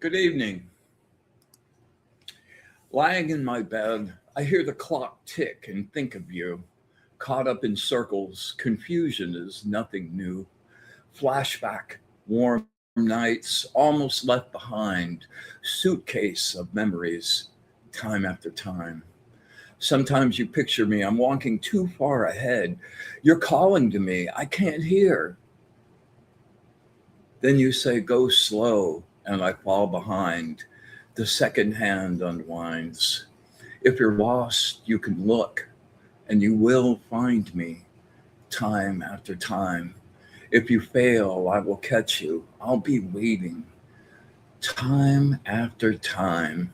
Good evening. Lying in my bed, I hear the clock tick and think of you. Caught up in circles, confusion is nothing new. Flashback, warm nights, almost left behind, suitcase of memories, time after time. Sometimes you picture me, I'm walking too far ahead. You're calling to me, I can't hear. Then you say, go slow, and I fall behind. The second hand unwinds. If you're lost, you can look, and you will find me time after time. If you fail, I will catch you. I'll be waiting time after time.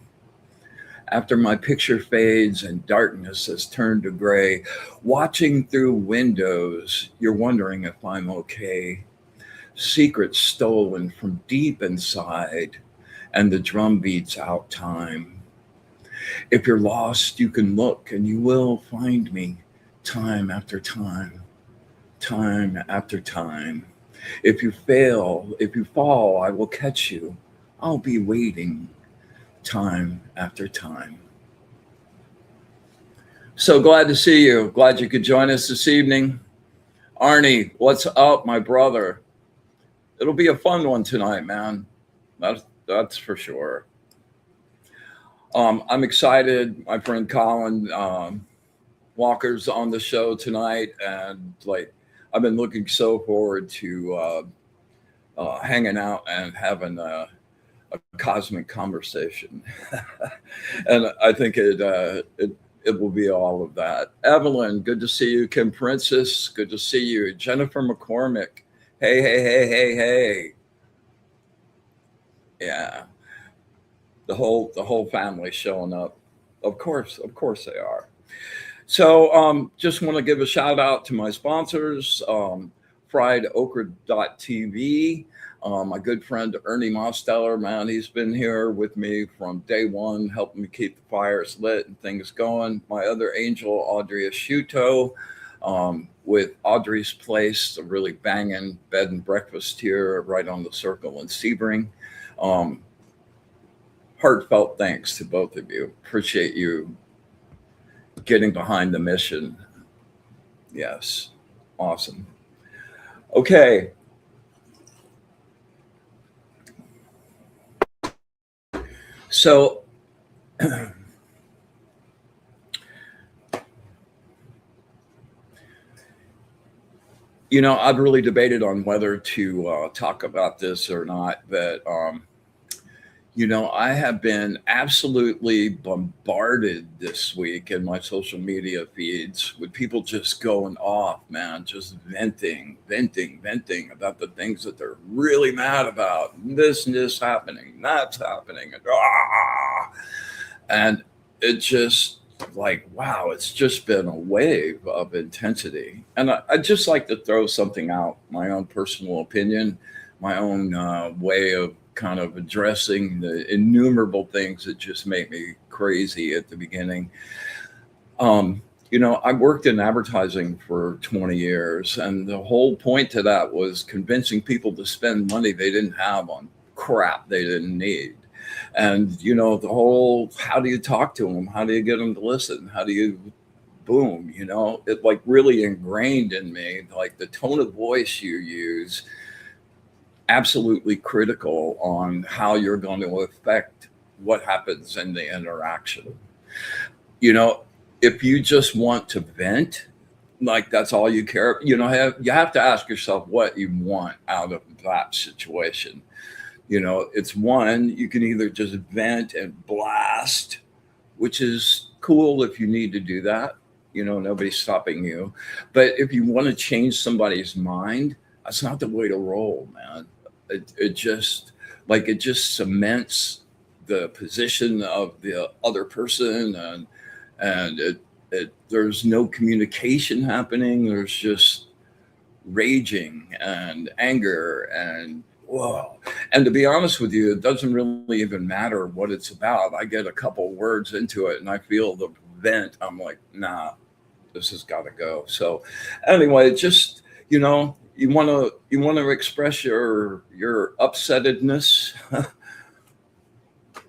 After my picture fades and darkness has turned to gray, watching through windows, you're wondering if I'm okay. Secrets stolen from deep inside, and the drum beats out time. If you're lost, you can look and you will find me time after time, time after time. If you fail, if you fall, I will catch you. I'll be waiting time after time. So glad to see you. Glad you could join us this evening. Arnie, what's up, my brother? It'll be a fun one tonight, man. That's for sure. I'm excited. My friend Colin Walker's on the show tonight, and like I've been looking so forward to hanging out and having a cosmic conversation, and I think it will be all of that. Evelyn, good to see you. Kim Princess, good to see you. Jennifer McCormick, hey, hey, hey, hey, hey. Yeah, the whole family showing up. Of course they are. So just want to give a shout out to my sponsors, friedokra.tv. My good friend Ernie Mosteller, man, he's been here with me from day one, helping me keep the fires lit and things going. My other angel, Audrey Asciuto, with Audrey's Place, a really banging bed and breakfast here right on the Circle in Sebring. Heartfelt thanks to both of you. Appreciate you getting behind the mission. Yes, awesome. Okay. So, I've really debated on whether to talk about this or not, but I have been absolutely bombarded this week in my social media feeds with people just going off, man, just venting about the things that they're really mad about. This and this happening, that's happening. And it just like, wow, it's just been a wave of intensity. And I'd just like to throw something out, my own personal opinion, my own way of kind of addressing the innumerable things that just make me crazy at the beginning. I worked in advertising for 20 years, and the whole point to that was convincing people to spend money they didn't have on crap they didn't need. And, the whole, how do you talk to them? How do you get them to listen? How do you, boom, it like really ingrained in me, like the tone of voice you use, absolutely critical on how you're going to affect what happens in the interaction. if you just want to vent, like that's all you care, you have to ask yourself what you want out of that situation. It's one, you can either just vent and blast, which is cool if you need to do that. Nobody's stopping you. But if you want to change somebody's mind, that's not the way to roll, man. It just it just cements the position of the other person, and there's no communication happening. There's just raging and anger and whoa. And to be honest with you, it doesn't really even matter what it's about. I get a couple words into it and I feel the vent. I'm like, nah, this has got to go. So anyway, just you want to express your upsettedness,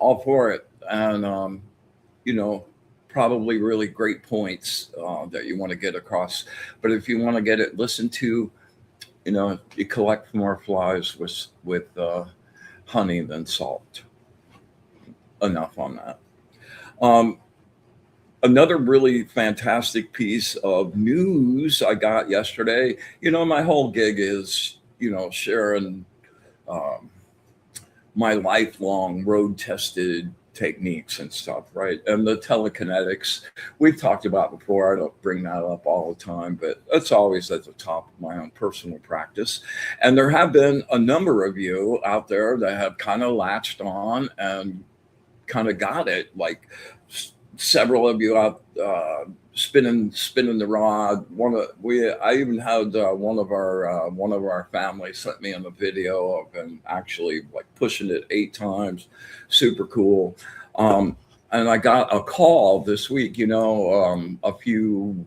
all for it. And you know probably really great points that you want to get across. But if you want to get it listened to, you collect more flies with honey than salt. Enough on that. Um, Another really fantastic piece of news I got yesterday. My whole gig is sharing um, my lifelong road tested techniques and stuff, right? And the telekinetics we've talked about before. I don't bring that up all the time, but it's always at the top of my own personal practice. And there have been a number of you out there that have kind of latched on and kind of got it. Like several of you out spinning the rod. I even had one of our family sent me on a video of him actually like pushing it 8 times. Super cool. And I got a call this week. A few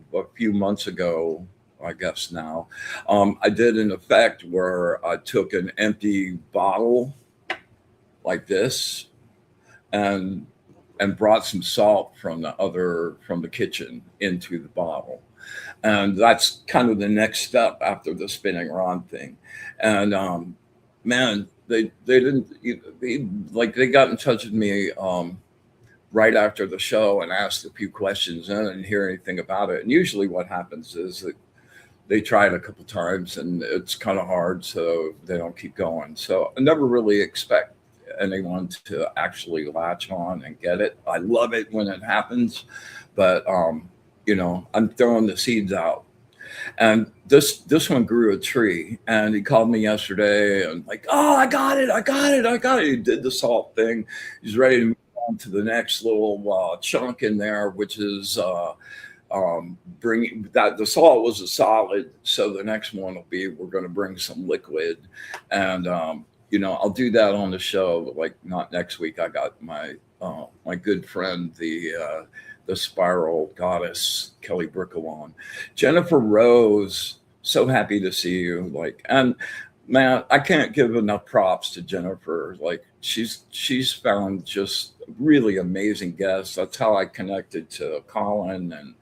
months ago, I guess now, I did an effect where I took an empty bottle like this and brought some salt from the kitchen into the bottle. And that's kind of the next step after the spinning rod thing. And man, they didn't they got in touch with me right after the show and asked a few questions, and I didn't hear anything about it. And usually what happens is that they try it a couple times and it's kind of hard, so they don't keep going. So I never really expect anyone to actually latch on and get it. I love it when it happens, but I'm throwing the seeds out. And this one grew a tree, and he called me yesterday and like, oh, I got it, I got it, I got it. He did the salt thing. He's ready to move on to the next little chunk in there, which is bringing that the salt was a solid. So the next one will be we're going to bring some liquid, and I'll do that on the show, but like not next week. I got my good friend, the spiral goddess Kelly Brickle on. Jennifer Rose, so happy to see you. And man, I can't give enough props to Jennifer. Like she's found just really amazing guests. That's how I connected to Colin and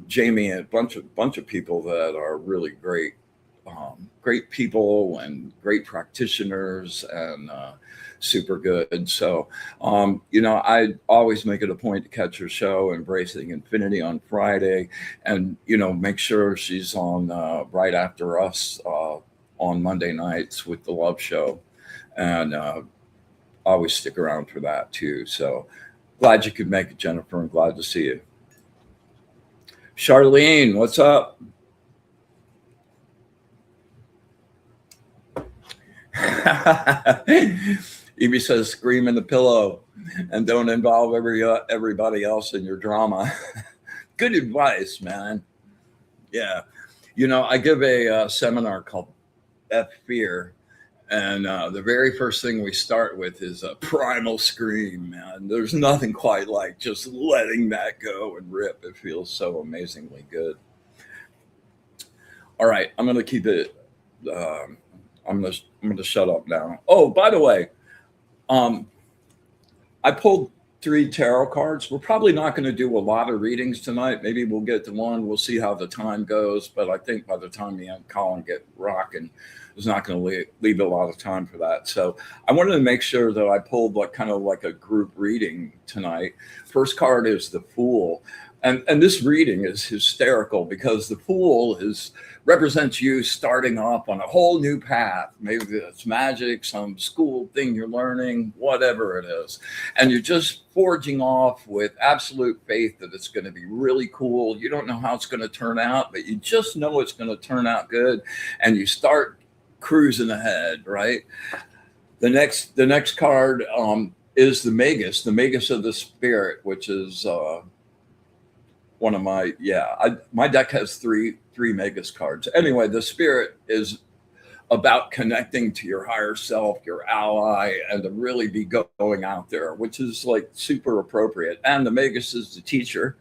Jamie and a bunch of people that are really great people and great practitioners and super good. So, I always make it a point to catch her show, Embracing Infinity, on Friday, and, make sure she's on right after us on Monday nights with the Love Show. And always stick around for that too. So glad you could make it, Jennifer, and glad to see you. Charlene, what's up? Evie says, scream in the pillow and don't involve everybody else in your drama. Good advice, man. Yeah. I give a seminar called F Fear. And the very first thing we start with is a primal scream, man. There's nothing quite like just letting that go and rip. It feels so amazingly good. All right. I'm going to keep it. I'm gonna shut up now. Oh, by the way, I pulled 3 tarot cards. We're probably not going to do a lot of readings tonight. Maybe we'll get to one. We'll see how the time goes. But I think by the time me and Colin get rocking, was not going to leave a lot of time for that. So I wanted to make sure that I pulled like kind of like a group reading tonight. First card is the Fool. And this reading is hysterical because the Fool is represents you starting off on a whole new path. Maybe it's magic, some school thing you're learning, whatever it is. And you're just forging off with absolute faith that it's going to be really cool. You don't know how it's going to turn out, but you just know it's going to turn out good. And you start cruising ahead, right? The next card is the Magus of the Spirit, which is one of my my deck has three Magus cards. Anyway, the Spirit is about connecting to your higher self, your ally, and to really be going out there, which is like super appropriate. And the Magus is the teacher,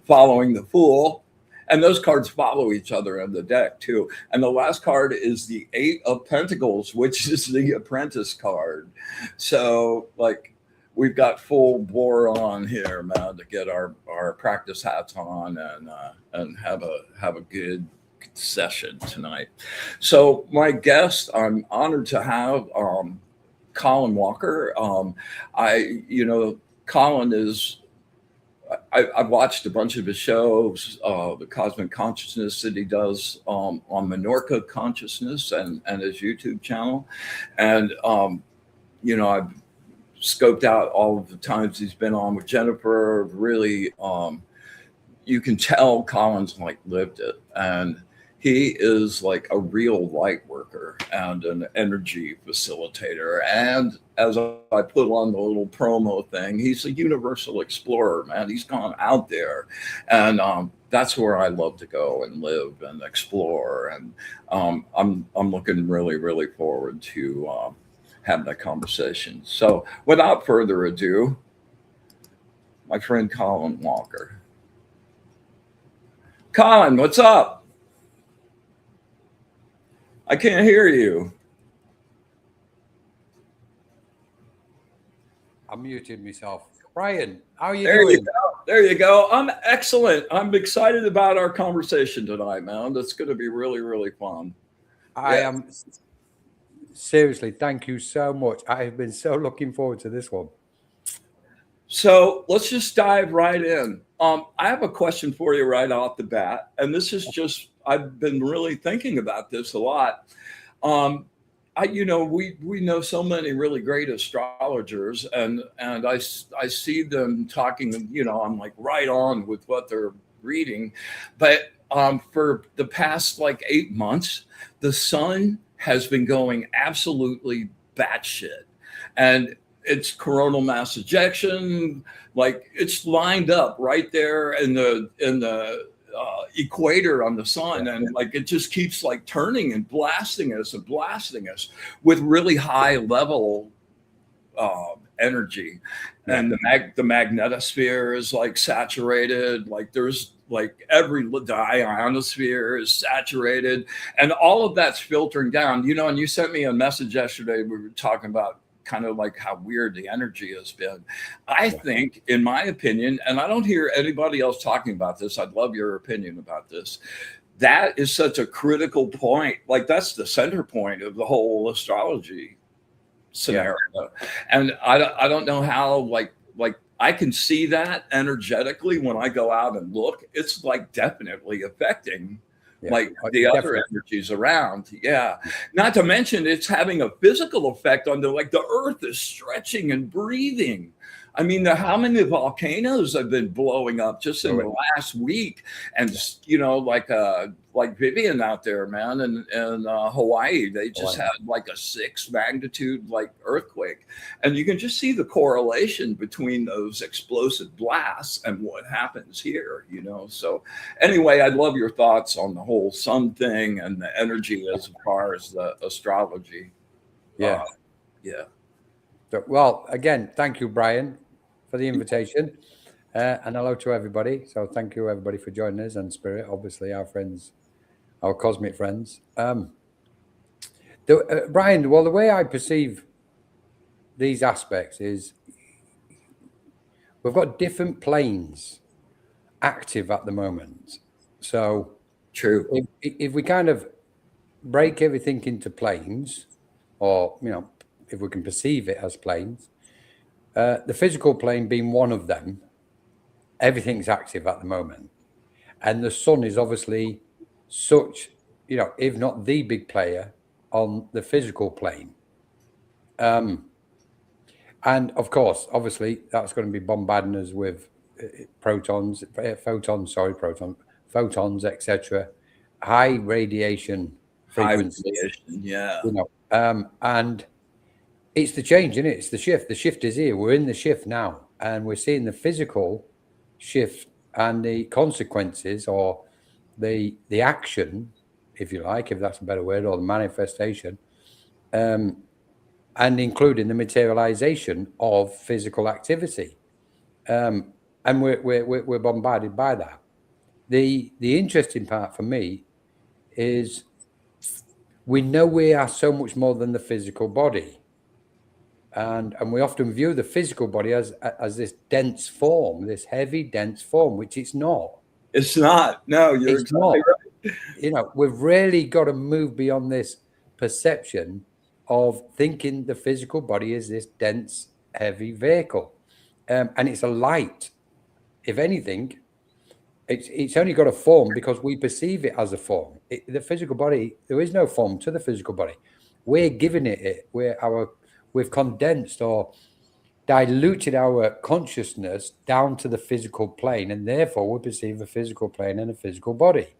following the Fool. And those cards follow each other in the deck too. And the last card is the Eight of Pentacles, which is the Apprentice card. So like we've got full bore on here, man, to get our practice hats on and have a good session tonight. So my guest, I'm honored to have Colin Walker. Colin is. I've watched a bunch of his shows, the Cosmic Consciousness that he does on Menorca Consciousness and his YouTube channel. And, I've scoped out all of the times he's been on with Jennifer. Really, you can tell Colin's like lived it. And he is like a real light worker and an energy facilitator. And as I put on the little promo thing, he's a Universal Explorer, man. He's gone out there. And that's where I love to go and live and explore. And I'm looking really, really forward to having that conversation. So without further ado, my friend Colin Walker. Colin, what's up? I can't hear you. I muted myself. Brian, how are you doing? There you go. I'm excellent. I'm excited about our conversation tonight, man. That's going to be really, really fun. I am. Seriously, thank you so much. I have been so looking forward to this one. So let's just dive right in. I have a question for you right off the bat. And this is just, I've been really thinking about this a lot. We know so many really great astrologers, and I see them talking. I'm like right on with what they're reading, but for the past like 8 months, the sun has been going absolutely batshit, and it's coronal mass ejection. Like it's lined up right there in the equator on the sun, and like it just keeps like turning and blasting us with really high level energy. And the magnetosphere is like saturated, like there's like the ionosphere is saturated, and all of that's filtering down. And you sent me a message yesterday. We were talking about kind of like how weird the energy has been. I think, in my opinion, and I don't hear anybody else talking about this, I'd love your opinion about this, that is such a critical point. Like that's the center point of the whole astrology scenario. And I don't know how, like I can see that energetically when I go out and look. It's like definitely affecting like the other energies around. Not to mention it's having a physical effect on the earth is stretching and breathing. I mean, how many volcanoes have been blowing up just in the last week? And like Vivian out there, man, in Hawaii, they just had like a 6 magnitude like earthquake, and you can just see the correlation between those explosive blasts and what happens here. So anyway, I'd love your thoughts on the whole sun thing and the energy as far as the astrology. Well, again, thank you, Brian, for the invitation, and hello to everybody. So thank you, everybody, for joining us, and Spirit, obviously, our friends, our cosmic friends. Brian, well, the way I perceive these aspects is we've got different planes active at the moment. So true. If we kind of break everything into planes, or, if we can perceive it as planes, the physical plane being one of them, everything's active at the moment. And the sun is obviously such, if not the big player on the physical plane. And of course, obviously, that's going to be bombarding us with photons, etc., high radiation High frequencies. radiation, yeah. And it's the change, isn't it? It's the shift. The shift is here. We're in the shift now, and we're seeing the physical shift and the consequences, or the action, if you like, if that's a better word, or the manifestation, and including the materialization of physical activity. And we're bombarded by that. The interesting part for me is we know we are so much more than the physical body. And we often view the physical body as this dense form, this heavy, dense form, which it's not. It's not. No, you're exactly right. We've really got to move beyond this perception of thinking the physical body is this dense, heavy vehicle. And it's a light. If anything, it's only got a form because we perceive it as a form. The physical body, there is no form to the physical body. We're giving it. We've condensed or diluted our consciousness down to the physical plane, and therefore we perceive a physical plane and a physical body.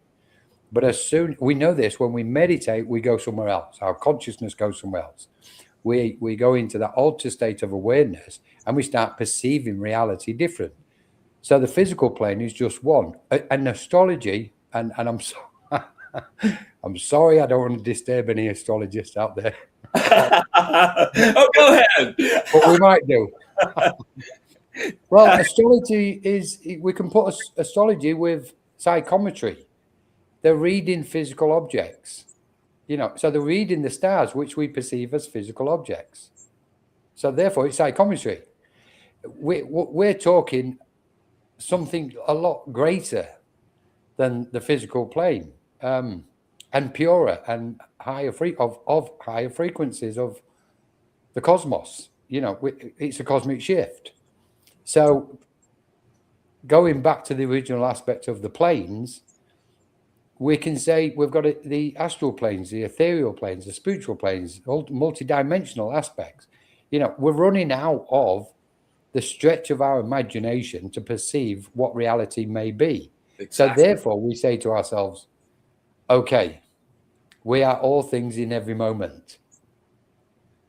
But as soon we know this, when we meditate, we go somewhere else. Our consciousness goes somewhere else. We go into that altered state of awareness, and we start perceiving reality different. So the physical plane is just one. And astrology, and I'm I'm sorry, I don't want to disturb any astrologists out there. Oh, go ahead. But we might do. Well, astrology is, we can put astrology with psychometry. They're reading physical objects, so they're reading the stars, which we perceive as physical objects. So therefore, it's psychometry. We're talking something a lot greater than the physical plane, and purer and higher higher frequencies of the cosmos. It's a cosmic shift. So going back to the original aspect of the planes, we can say we've got the astral planes, the ethereal planes, the spiritual planes, multi-dimensional aspects. We're running out of the stretch of our imagination to perceive what reality may be. Exactly. So therefore, we say to ourselves, okay, we are all things in every moment.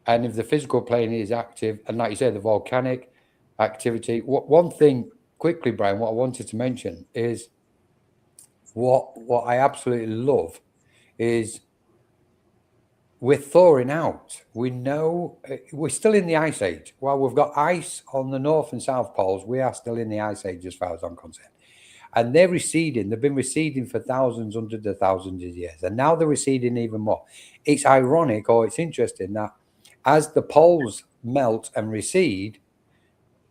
And if the physical plane is active, and like you say, the volcanic activity, one thing quickly, Brian, what I wanted to mention is what I absolutely love is we're thawing out. We know we're still in the ice age. While we've got ice on the north and south poles, we are still in the ice age as far as I'm concerned. And they're receding. They've been receding for thousands, hundreds of thousands of years. And now they're receding even more. It's ironic, or it's interesting that as the poles melt and recede,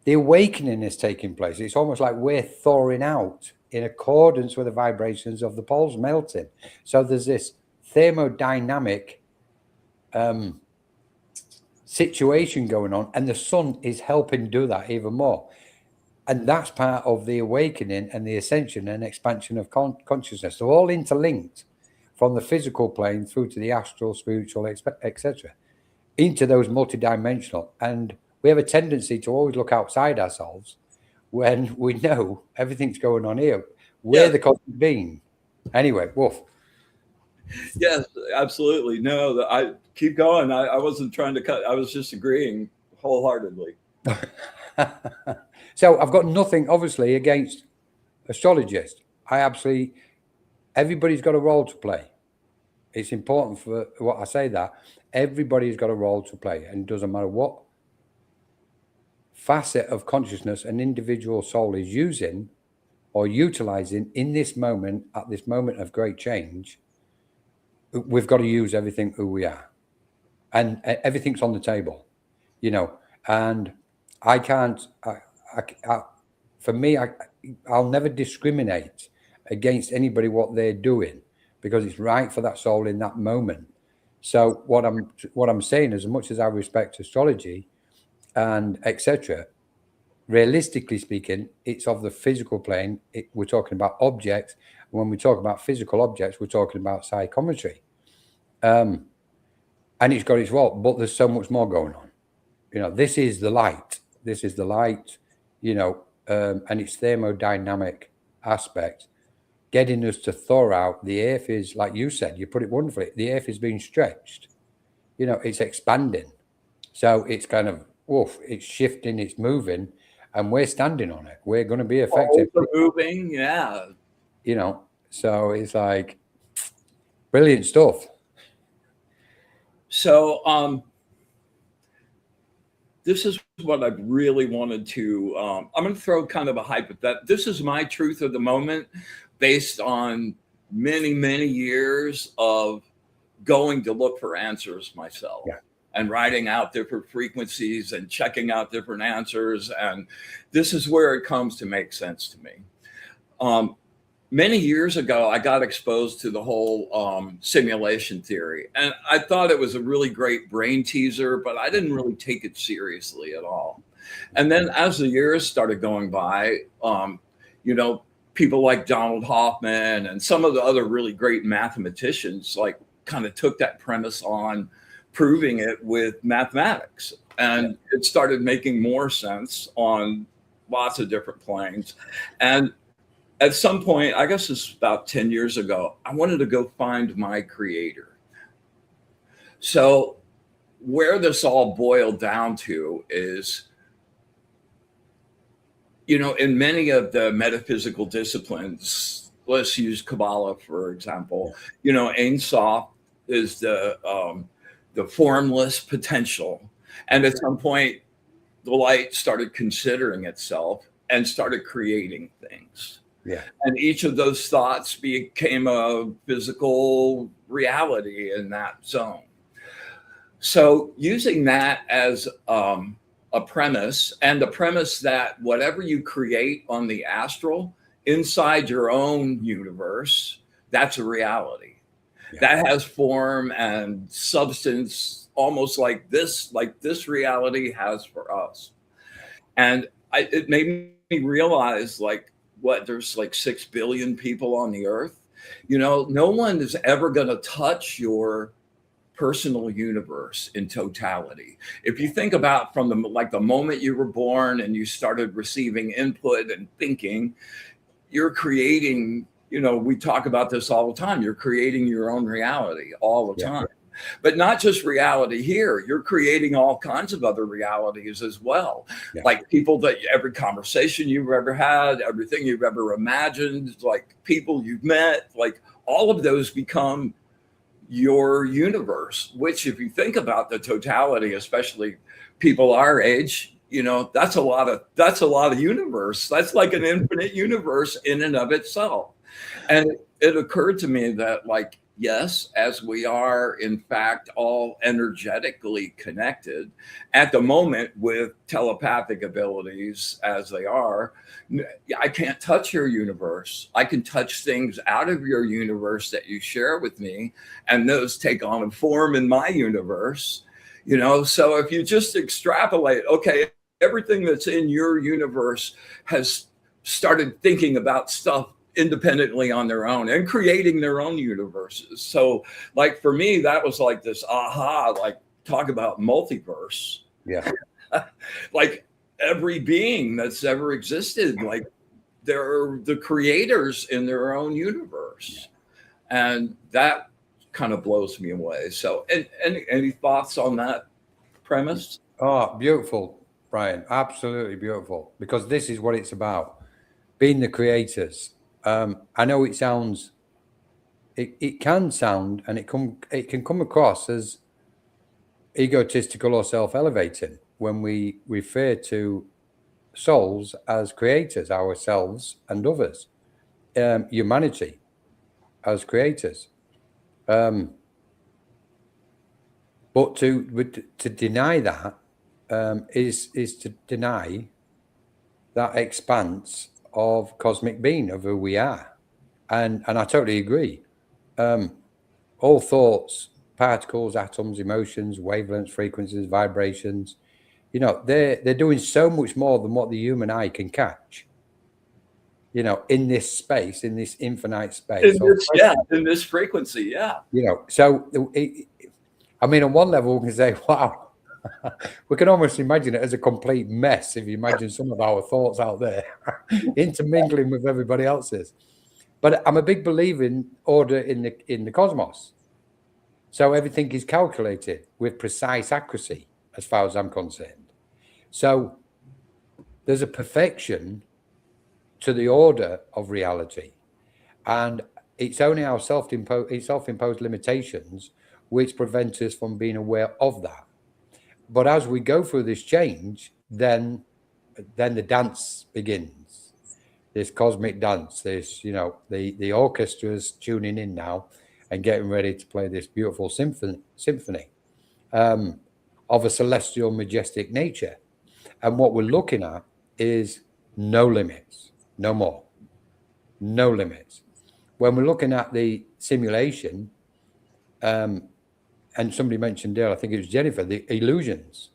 the awakening is taking place. It's almost like we're thawing out in accordance with the vibrations of the poles melting. So there's this thermodynamic situation going on, and the sun is helping do that even more. And that's part of the awakening and the ascension and expansion of consciousness. They're all interlinked from the physical plane through to the astral, spiritual, etc., into those multidimensional. And we have a tendency to always look outside ourselves when we know everything's going on here. We're the cosmic being. Anyway, woof. Yes, absolutely. No, I keep going. I wasn't trying to cut. I was just agreeing wholeheartedly. So I've got nothing, obviously, against astrologists. Everybody's got a role to play. It's important for what I say that everybody's got a role to play, and it doesn't matter what facet of consciousness an individual soul is using or utilizing in this moment, at this moment of great change. We've got to use everything who we are, and everything's on the table, and I can't, for me, I'll never discriminate against anybody, what they're doing, because it's right for that soul in that moment. So what I'm saying, as much as I respect astrology and etc., realistically speaking, it's of the physical plane. We're talking about objects. When we talk about physical objects, we're talking about psychometry. And it's got its role, but there's so much more going on. This is the light. This is the light, and its thermodynamic aspect, getting us to thaw out. The earth is, like you said, you put it wonderfully, the earth is being stretched. It's expanding. So it's kind of, it's shifting, it's moving, and we're standing on it. We're going to be affected. Moving, yeah. So it's like brilliant stuff. So this is what I really wanted to. I'm going to throw kind of a hypothetical. This is my truth of the moment, based on many, many years of going to look for answers myself. Yeah. And writing out different frequencies and checking out different answers. And this is where it comes to make sense to me. Many years ago, I got exposed to the whole simulation theory. And I thought it was a really great brain teaser, but I didn't really take it seriously at all. And then as the years started going by, people like Donald Hoffman and some of the other really great mathematicians, like, kind of took that premise on, proving it with mathematics, and it started making more sense on lots of different planes. And at some point, I guess it's about 10 years ago, I wanted to go find my creator. So where this all boiled down to is, in many of the metaphysical disciplines, let's use Kabbalah, for example, Ein Sof is the formless potential. And at some point, the light started considering itself and started creating things. Yeah. And each of those thoughts became a physical reality in that zone. So using that as a premise, and the premise that whatever you create on the astral inside your own universe, that's a reality. That has form and substance, almost like this reality has for us. And it made me realize, there's 6 billion people on the earth. No one is ever going to touch your personal universe in totality. If you think about from the moment you were born and you started receiving input and thinking, you're creating. We talk about this all the time. You're creating your own reality all the time. But not just reality here. You're creating all kinds of other realities as well. Yeah. Like people every conversation you've ever had, everything you've ever imagined, like people you've met, like all of those become your universe, which, if you think about the totality, especially people our age, that's a lot of universe. That's like an infinite universe in and of itself. And it occurred to me that, yes, as we are in fact all energetically connected at the moment with telepathic abilities as they are, I can't touch your universe. I can touch things out of your universe that you share with me, and those take on a form in my universe. So if you just extrapolate, okay, everything that's in your universe has started thinking about stuff independently on their own and creating their own universes. So for me, that was this aha, talk about multiverse. Yeah. Every being that's ever existed, they're the creators in their own universe. And that kind of blows me away. So any thoughts on that premise? Oh, beautiful, Brian. Absolutely beautiful. Because this is what it's about. Being the creators. I know it sounds, it can sound, and it can come across as egotistical or self-elevating when we refer to souls as creators, ourselves and others, humanity as creators. But to deny that is to deny that expanse of cosmic being, of who we are. And I totally agree. all thoughts, particles, atoms, emotions, wavelengths, frequencies, vibrations, you know, they're doing so much more than what the human eye can catch, you know, in this space, in this infinite space. In this frequency, yeah. You know, so I mean, on one level, we can say, wow, we can almost imagine it as a complete mess if you imagine some of our thoughts out there intermingling with everybody else's. But I'm a big believer in order in the cosmos. So everything is calculated with precise accuracy, as far as I'm concerned. So there's a perfection to the order of reality, and it's only our self-imposed limitations which prevent us from being aware of that. But as we go through this change, then the dance begins. This cosmic dance, this, you know, the orchestra's tuning in now and getting ready to play this beautiful symphony of a celestial, majestic nature. And what we're looking at is no limits, no more, no limits. When we're looking at the simulation, and somebody mentioned there, I think it was Jennifer, the illusions.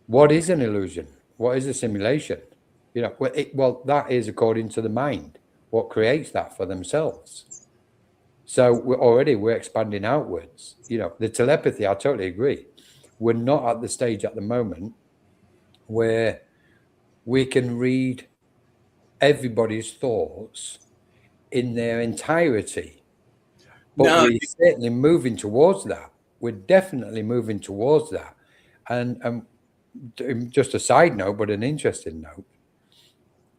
What is an illusion? What is a simulation? You know, well, that is according to the mind, what creates that for themselves. So we're expanding outwards. You know, the telepathy, I totally agree. We're not at the stage at the moment where we can read everybody's thoughts in their entirety. But we're certainly moving towards that. We're definitely moving towards that. And just a side note, but an interesting note,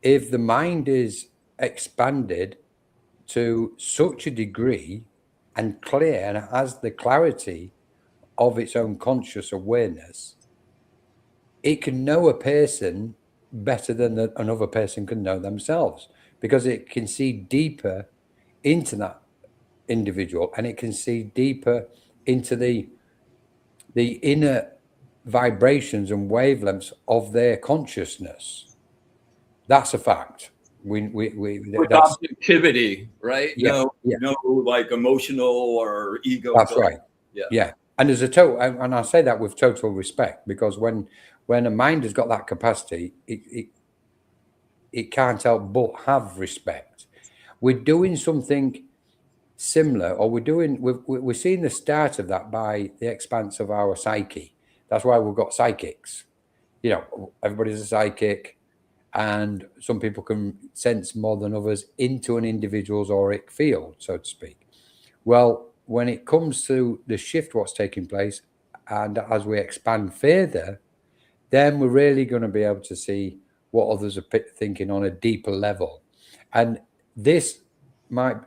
if the mind is expanded to such a degree and clear and has the clarity of its own conscious awareness, it can know a person better than another person can know themselves, because it can see deeper into that individual, and it can see deeper into the inner vibrations and wavelengths of their consciousness. That's a fact. With objectivity, right? Yeah, no like emotional or ego. That's right. Yeah. And there's and I say that with total respect, because when a mind has got that capacity, it can't help but have respect. We're doing something similar, or we're seeing the start of that by the expanse of our psyche. That's why we've got psychics. You know, everybody's a psychic, and some people can sense more than others into an individual's auric field, so to speak. Well, when it comes to the shift, what's taking place, and as we expand further, then we're really going to be able to see what others are thinking on a deeper level. And this might,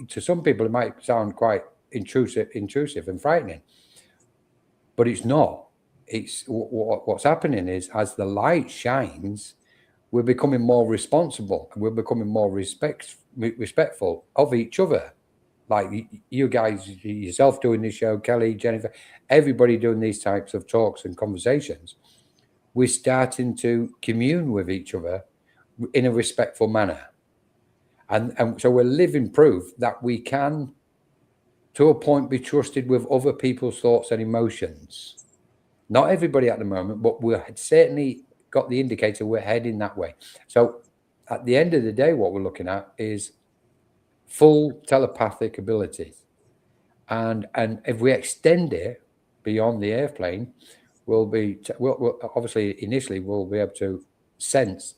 to some people, it might sound quite intrusive and frightening, but it's not. It's what's happening is, as the light shines, we're becoming more responsible, and we're becoming more respectful of each other. Like you guys yourself doing this show, Kelly, Jennifer, everybody doing these types of talks and conversations. We're starting to commune with each other in a respectful manner. And so we're living proof that we can, to a point, be trusted with other people's thoughts and emotions. Not everybody at the moment, but we're certainly got the indicator we're heading that way. So at the end of the day, what we're looking at is full telepathic abilities. And if we extend it beyond the airplane, we'll obviously initially we'll be able to sense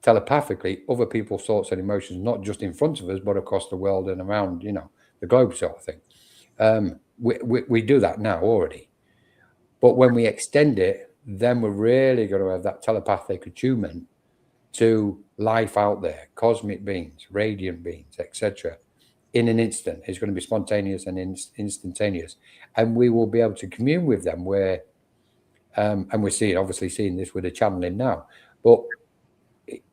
telepathically other people's thoughts and emotions, not just in front of us, but across the world and around, you know, the globe, sort of thing. We do that now already. But when we extend it, then we're really going to have that telepathic attunement to life out there, cosmic beings, radiant beings, etc. In an instant. It's going to be spontaneous and instantaneous. And we will be able to commune with them where, and we're obviously seeing this with the channeling now, but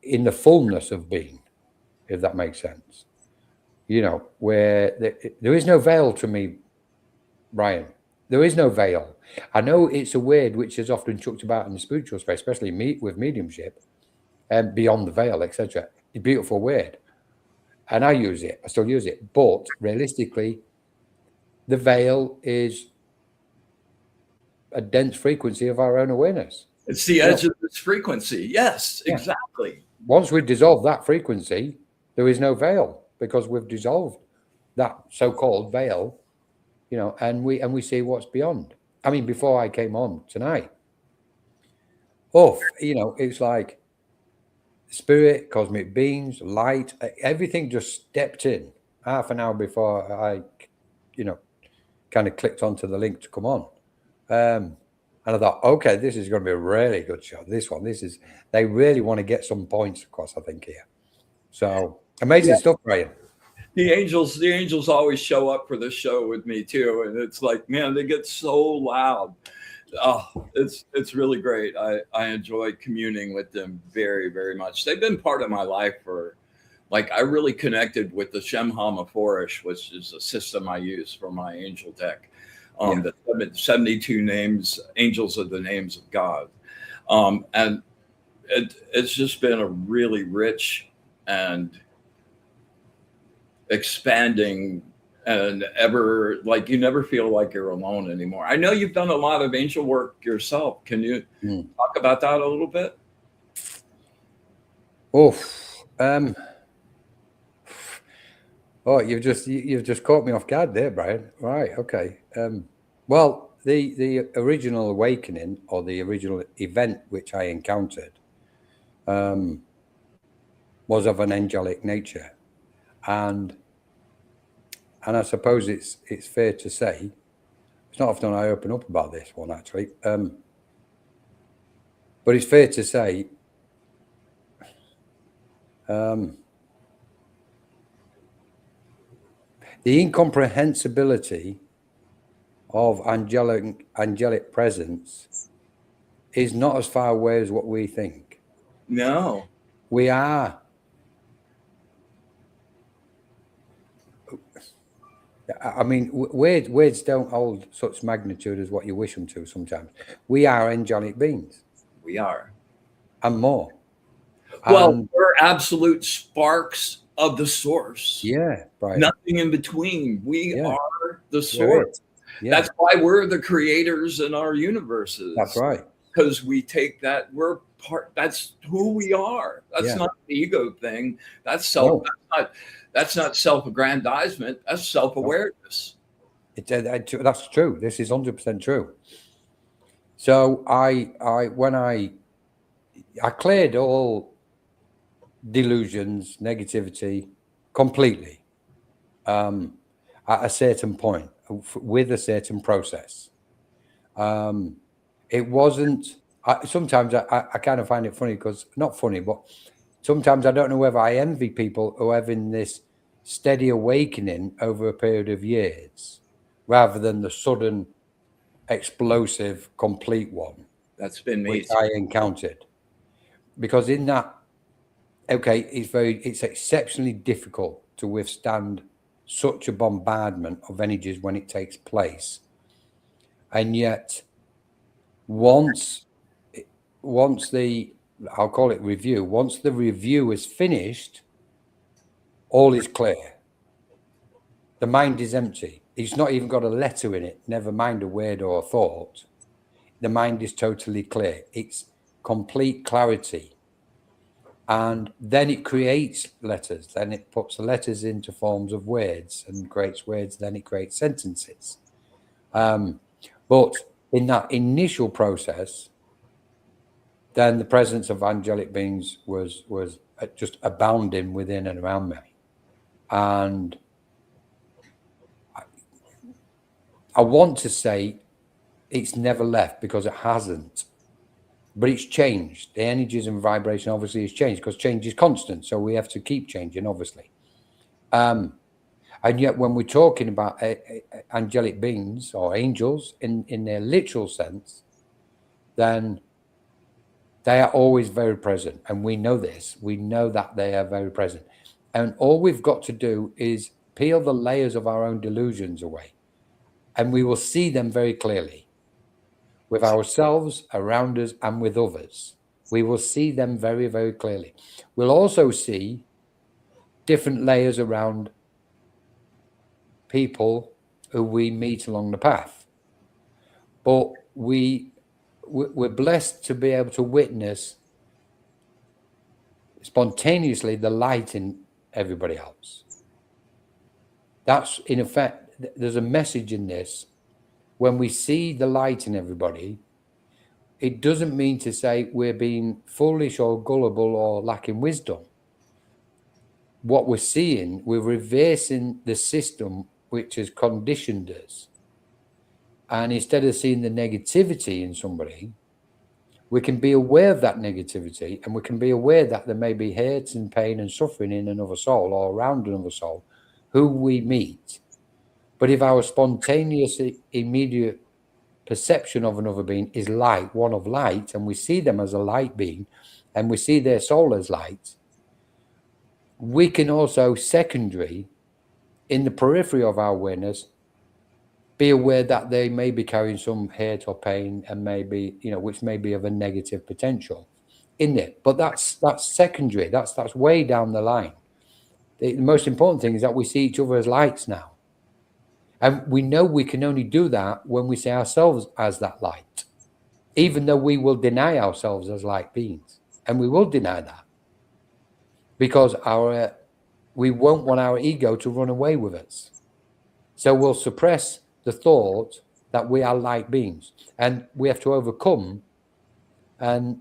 in the fullness of being, if that makes sense. You know, where there is no veil to me, Brian. There is no veil. I know it's a word which is often chucked about in the spiritual space, especially with mediumship, and beyond the veil, etc. A beautiful word. and I use it. I still use it, but realistically, the veil is a dense frequency of our own awareness. It's the edge of this frequency. Yes, Yeah. exactly. Once we dissolve that frequency, there is no veil because we've dissolved that so-called veil, and we see what's beyond. I mean, before I came on tonight, it's like spirit, cosmic beings, light, everything just stepped in half an hour before I, kind of clicked onto the link to come on. And I thought, okay, this is going to be a really good show. They really want to get some points across, I think, here. So amazing stuff, Brian. The angels always show up for this show with me too. And it's like, man, they get so loud. Oh, it's really great. I enjoy communing with them very, very much. They've been part of my life I really connected with the Shem HaMephorash, which is a system I use for my angel deck. The 72 names, angels are the names of God. And it's just been a really rich and expanding and ever, you never feel like you're alone anymore. I know you've done a lot of angel work yourself. Can you talk about that a little bit? You've just caught me off guard there, Brian. Right, okay. Well, the original awakening or the original event which I encountered was of an angelic nature, and I suppose it's fair to say it's not often I open up about this one actually, but it's fair to say the incomprehensibility of angelic presence is not as far away as what we think. No. We are. I mean, words don't hold such magnitude as what you wish them to sometimes. We are angelic beings. We are. And more. Well, we're absolute sparks of the source. Yeah, right. Nothing in between. We are the source. Yeah. That's why we're the creators in our universes. That's right. Because we take that, we're part, that's who we are. That's not an ego thing. That's self. No. That's not self-aggrandizement. That's self-awareness. That's true. This is 100% true. So when I cleared all delusions, negativity completely at a certain point with a certain process. It wasn't. Sometimes I kind of find it funny because not funny, but sometimes I don't know whether I envy people who are having this steady awakening over a period of years rather than the sudden, explosive, complete one. That's been me. Which I encountered. Because in that, it's exceptionally difficult to withstand such a bombardment of energies when it takes place. And yet, once I'll call it review. Once the review is finished, all is clear. The mind is empty. It's not even got a letter in it, never mind a word or a thought. The mind is totally clear. It's complete clarity. And then it creates letters. Then it puts the letters into forms of words and creates words. Then it creates sentences. But in that initial process, then the presence of angelic beings was just abounding within and around me. And I want to say it's never left because it hasn't. But it's changed. The energies and vibration obviously has changed because change is constant. So we have to keep changing, obviously. And yet when we're talking about angelic beings or angels in their literal sense, then they are always very present. And we know this. We know that they are very present. And all we've got to do is peel the layers of our own delusions away. And we will see them very clearly. With ourselves, around us, and with others. We will see them very, very clearly. We'll also see different layers around people who we meet along the path. But we're blessed to be able to witness spontaneously the light in everybody else. That's, in effect, there's a message in this. When we see the light in everybody, it doesn't mean to say we're being foolish or gullible or lacking wisdom. What we're seeing, we're reversing the system which has conditioned us. And instead of seeing the negativity in somebody, we can be aware of that negativity, and we can be aware that there may be hurt and pain and suffering in another soul or around another soul who we meet. But if our spontaneous, immediate perception of another being is light, one of light, and we see them as a light being, and we see their soul as light, we can also secondary, in the periphery of our awareness, be aware that they may be carrying some hurt or pain, and maybe, which may be of a negative potential in it. But that's secondary. That's way down the line. The most important thing is that we see each other as lights now. And we know we can only do that when we see ourselves as that light, even though we will deny ourselves as light beings. And we will deny that because we won't want our ego to run away with us. So we'll suppress the thought that we are light beings, and we have to overcome and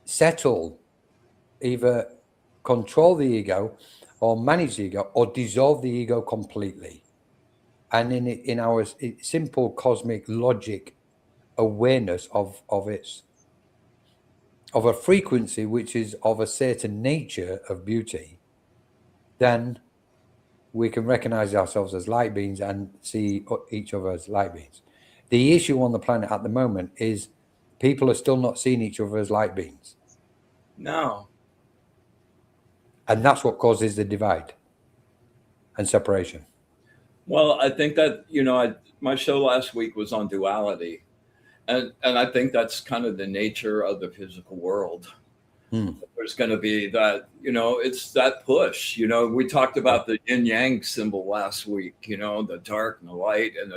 settle, either control the ego or manage the ego or dissolve the ego completely. And in our simple cosmic logic awareness of a frequency which is of a certain nature of beauty, then we can recognize ourselves as light beings and see each other as light beings. The issue on the planet at the moment is people are still not seeing each other as light beings. No. And that's what causes the divide and separation. Well, I think that, my show last week was on duality. And I think that's kind of the nature of the physical world. There's going to be that, it's that push. We talked about the yin yang symbol last week, the dark and the light. And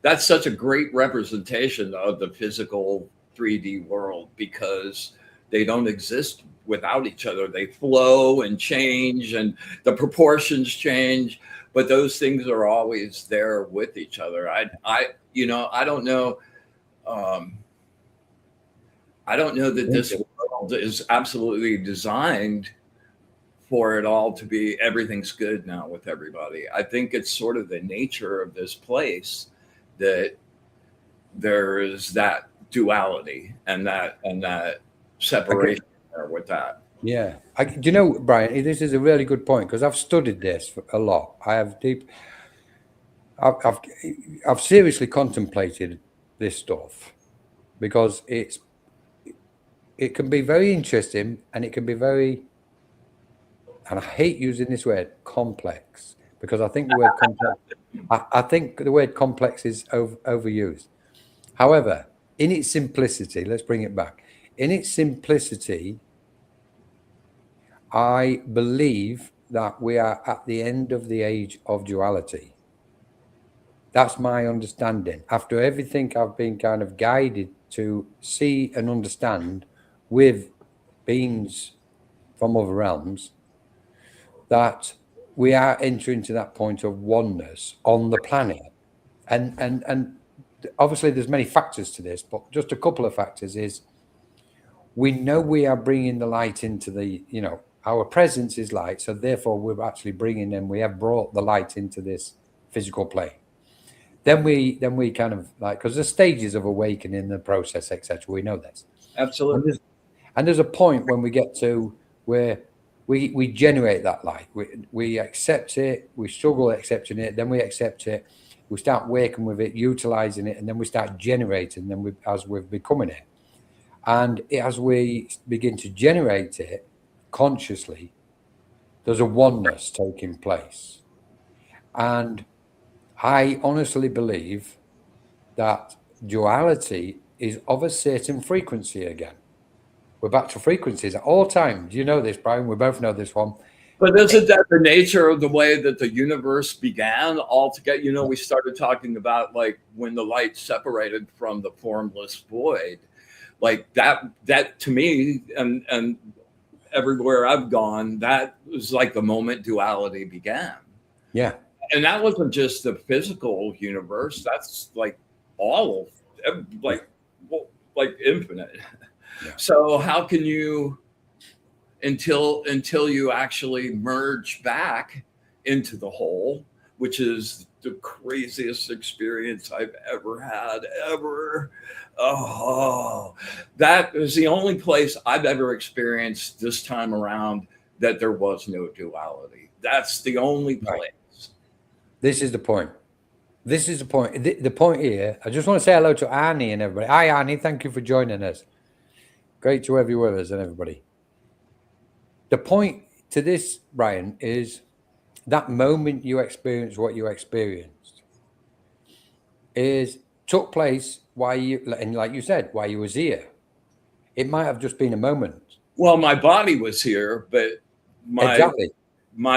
that's such a great representation of the physical 3D world, because they don't exist without each other. They flow and change, and the proportions change, but those things are always there with each other. I don't know. I don't know that this world is absolutely designed for it all to be everything's good now with everybody. I think it's sort of the nature of this place that there is that duality and that separation there with that. Yeah. Do you know, Brian, this is a really good point, because I've studied this a lot. I've seriously contemplated this stuff, because it can be very interesting, and it can be very, and I hate using this word, complex, because I think the word complex, I think the word complex is overused. However, in its simplicity, let's bring it back. In its simplicity, I believe that we are at the end of the age of duality. That's my understanding. After everything I've been kind of guided to see and understand with beings from other realms, that we are entering to that point of oneness on the planet. And obviously there's many factors to this, but just a couple of factors is, we know we are bringing the light into the, our presence is light. So therefore we're actually we have brought the light into this physical plane. Then we kind of because there's stages of awakening in the process, etc. We know this. Absolutely. And there's a point when we get to where we generate that light. We accept it, we struggle accepting it, then we accept it, we start working with it, utilizing it, and then we start generating them as we're becoming it. And as we begin to generate it consciously, there's a oneness taking place. And I honestly believe that duality is of a certain frequency again. We're back to frequencies at all times. You know this, Brian. We both know this one. But isn't that the nature of the way that the universe began altogether? You know, we started talking about like when the light separated from the formless void, like that to me, and everywhere I've gone, that was like the moment duality began. Yeah. And that wasn't just the physical universe. That's like all of like infinite. Yeah. So how can you until you actually merge back into the whole, which is the craziest experience I've ever had ever. Oh, that is the only place I've ever experienced this time around that there was no duality. That's the only place. Right. This is the point. This is the point. The point here, I just want to say hello to Arnie and everybody. Hi, Arnie. Thank you for joining us. Great to have you with us and everybody. The point to this, Brian, is that moment you experienced what you experienced took place while you, and like you said, while you was here. It might have just been a moment. Well, my body was here, but my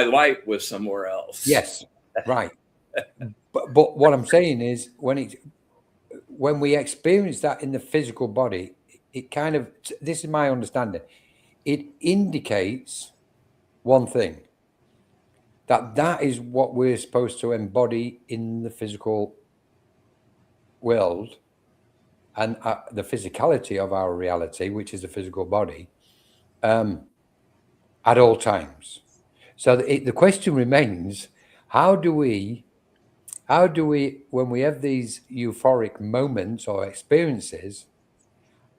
light was somewhere else. Yes, right. But what I'm saying is when we experience that in the physical body, it kind of, this is my understanding, it indicates one thing, that is what we're supposed to embody in the physical world and the physicality of our reality, which is the physical body, at all times. So the question remains, how do we, when we have these euphoric moments or experiences,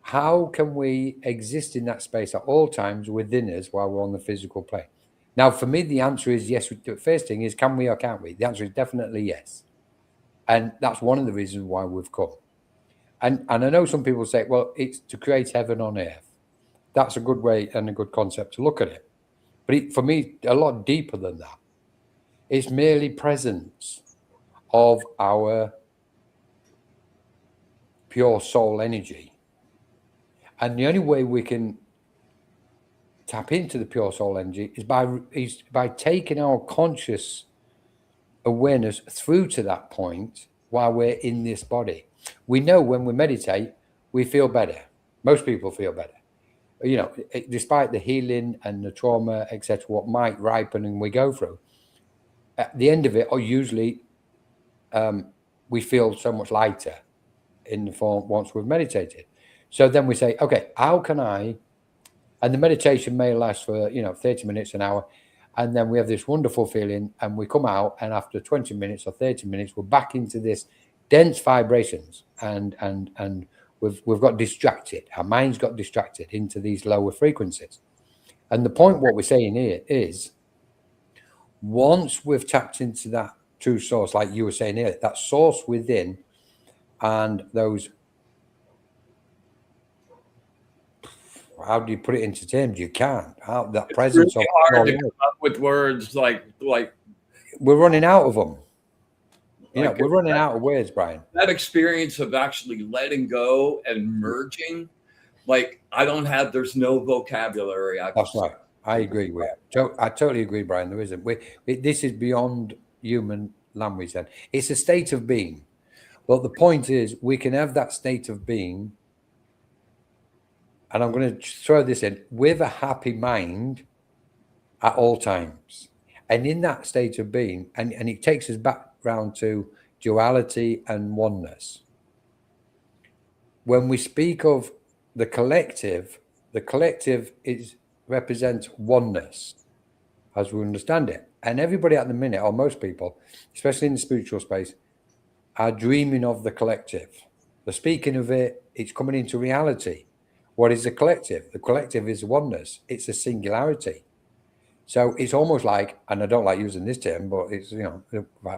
how can we exist in that space at all times within us while we're on the physical plane? Now, for me, the answer is yes. The first thing is, can we or can't we? The answer is definitely yes. And that's one of the reasons why we've come. And I know some people say, well, it's to create heaven on earth. That's a good way and a good concept to look at it. But for me, a lot deeper than that. It's merely presence of our pure soul energy. And the only way we can tap into the pure soul energy is by taking our conscious awareness through to that point while we're in this body. We know when we meditate, we feel better. Most people feel better. You know, despite the healing and the trauma, etc., what might ripen and we go through, at the end of it, or usually we feel so much lighter in the form once we've meditated. So then we say, okay, how can I, and the meditation may last for, 30 minutes, an hour, and then we have this wonderful feeling and we come out, and after 20 minutes or 30 minutes, we're back into this dense vibrations and we've got distracted. Our minds got distracted into these lower frequencies. And the point, what we're saying here is, once we've tapped into that true source, like you were saying here, that source within, and those, how do you put it into terms? You can't. How that it's presence really of hard to come up with words like we're running out of them. We're running out of words, Brian. That experience of actually letting go and merging, like there's no vocabulary. That's right. I agree with you. I totally agree, Brian. There isn't. This is beyond human language then. It's a state of being. But the point is, we can have that state of being, and I'm going to throw this in, with a happy mind at all times. And in that state of being, and it takes us back round to duality and oneness. When we speak of the collective represents oneness as we understand it. And everybody at the minute, or most people, especially in the spiritual space, are dreaming of the collective. They're speaking of it, it's coming into reality. What is the collective? The collective is oneness. It's a singularity. So it's almost like, and I don't like using this term, but it's,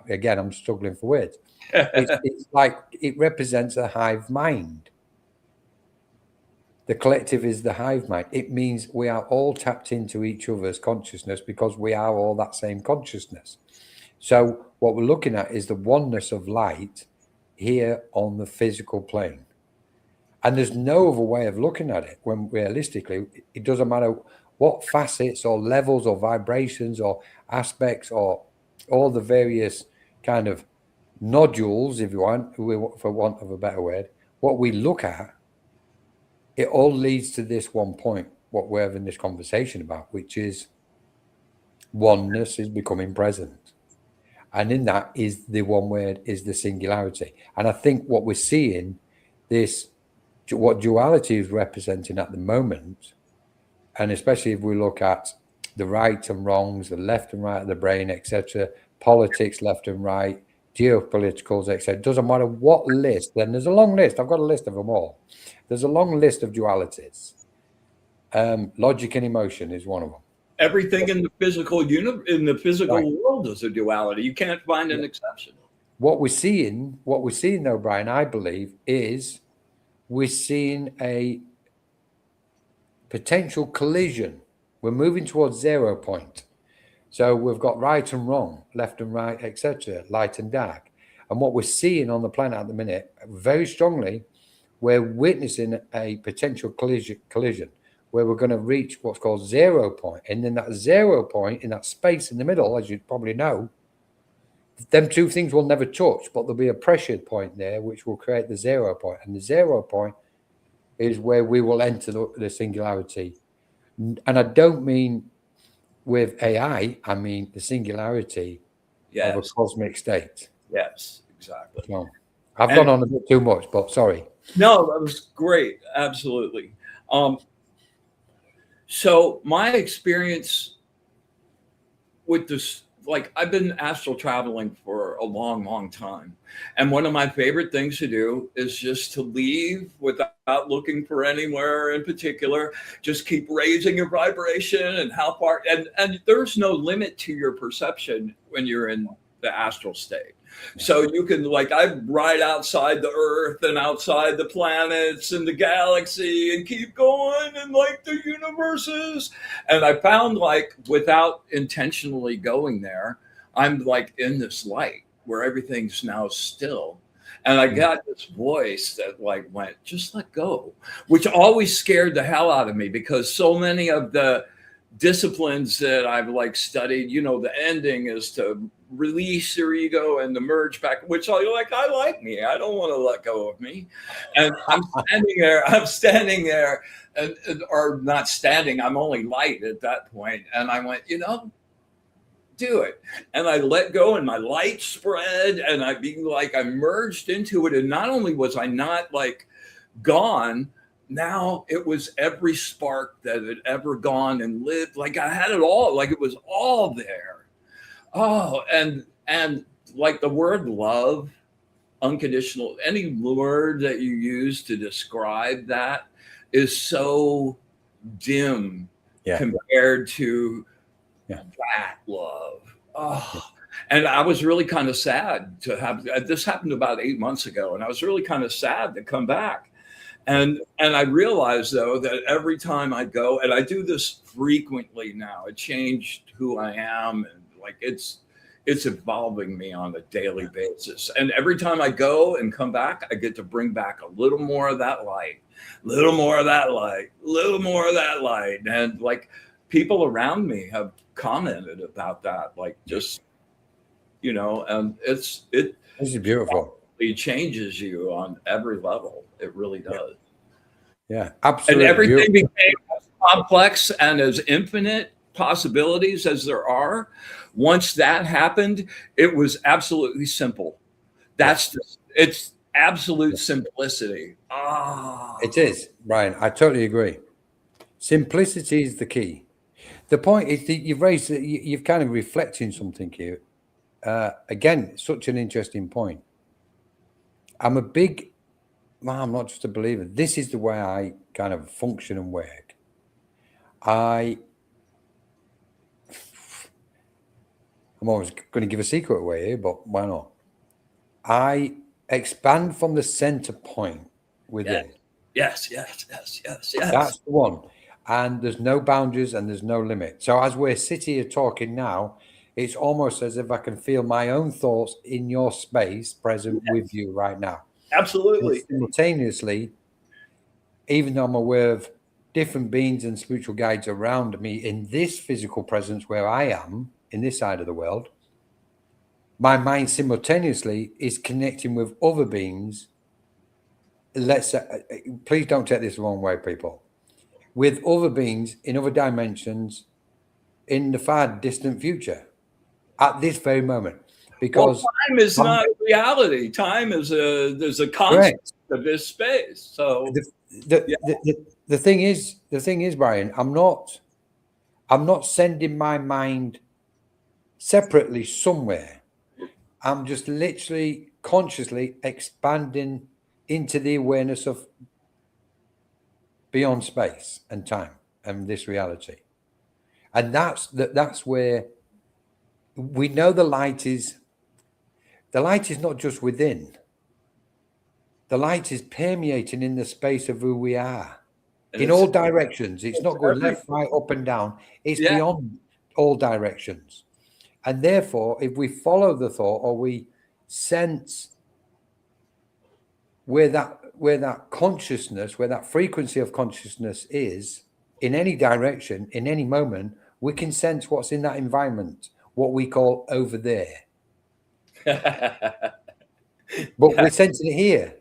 again, I'm struggling for words. It's like it represents a hive mind. The collective is the hive mind. It means we are all tapped into each other's consciousness because we are all that same consciousness. So what we're looking at is the oneness of light here on the physical plane. And there's no other way of looking at it when realistically, it doesn't matter what facets or levels or vibrations or aspects or all the various kind of nodules, if you want, for want of a better word, what we look at, it all leads to this one point, what we're having this conversation about, which is oneness is becoming present. And in that is the one word is the singularity. And I think what we're seeing, what duality is representing at the moment, and especially if we look at the right and wrongs, the left and right of the brain, etc., politics, left and right, geopoliticals, etc. It doesn't matter what list. Then there's a long list. I've got a list of them all. There's a long list of dualities. Logic and emotion is one of them. Everything in the physical world is a duality. You can't find an exception. What we're seeing though, Brian, I believe, is we're seeing a potential collision. We're moving towards 0 point. So we've got right and wrong, left and right, etc., light and dark. And what we're seeing on the planet at the minute, very strongly, we're witnessing a potential collision where we're going to reach what's called 0 point. And in that 0 point, in that space in the middle, as you probably know, them two things will never touch, but there'll be a pressure point there which will create the 0 point. And the 0 point is where we will enter the singularity. And I don't mean with AI, I mean the singularity of a cosmic state. Yes, exactly. So I've gone on a bit too much, but sorry. No, that was great. Absolutely. So my experience with this, like I've been astral traveling for a long, long time. And one of my favorite things to do is just to leave without looking for anywhere in particular. Just keep raising your vibration and how far, and there's no limit to your perception when you're in the astral state. So you can, like, I ride outside the earth and outside the planets and the galaxy and keep going and like the universes. And I found, like, without intentionally going there, I'm like in this light where everything's now still. And I got this voice that like went, just let go, which always scared the hell out of me because so many of the disciplines that I've like studied, you know, the ending is to release your ego and to merge back, which I like me. I don't want to let go of me. And I'm standing there and or not standing, I'm only light at that point. And I went, you know, do it. And I let go and my light spread and I merged into it. And not only was I not like gone, now it was every spark that had ever gone and lived. Like I had it all, like it was all there. Oh, and like the word love, unconditional, any word that you use to describe that is so dim compared to that love. Oh, and I was really kind of sad to have, this happened about 8 months ago. And I was really kind of sad to come back. And I realized though that every time I go, and I do this frequently now, it changed who I am, and like it's evolving me on a daily basis. And every time I go and come back, I get to bring back a little more of that light, little more of that light, little more of that light. And like people around me have commented about that, like just, you know, and this is beautiful. It changes you on every level. It really does. Yeah, absolutely. And everything became as complex and as infinite possibilities as there are. Once that happened, it was absolutely simple. It's absolute simplicity. It is, Brian. I totally agree. Simplicity is the key. The point is that you've kind of reflecting something here. Again, such an interesting point. I'm not just a believer. This is the way I kind of function and work. I'm always going to give a secret away here, but why not? I expand from the center point within. Yes. That's the one. And there's no boundaries and there's no limit. So as we're sitting here talking now, it's almost as if I can feel my own thoughts in your space present with you right now. Absolutely. And simultaneously, even though I'm aware of different beings and spiritual guides around me in this physical presence where I am, in this side of the world, my mind simultaneously is connecting with other beings. Let's say, please don't take this the wrong way, people. With other beings in other dimensions in the far distant future at this very moment. Because time is not reality. Time is there's a concept of this space. So the thing is, Brian, I'm not sending my mind separately somewhere. I'm just literally consciously expanding into the awareness of beyond space and time and this reality. And that's where we know the light is not just within. The light is permeating in the space of who we are in all directions. It's not going left, right, up and down. It's beyond all directions. And therefore, if we follow the thought or we sense where that consciousness, where that frequency of consciousness is in any direction, in any moment, we can sense what's in that environment, what we call over there. But we're sensing it here.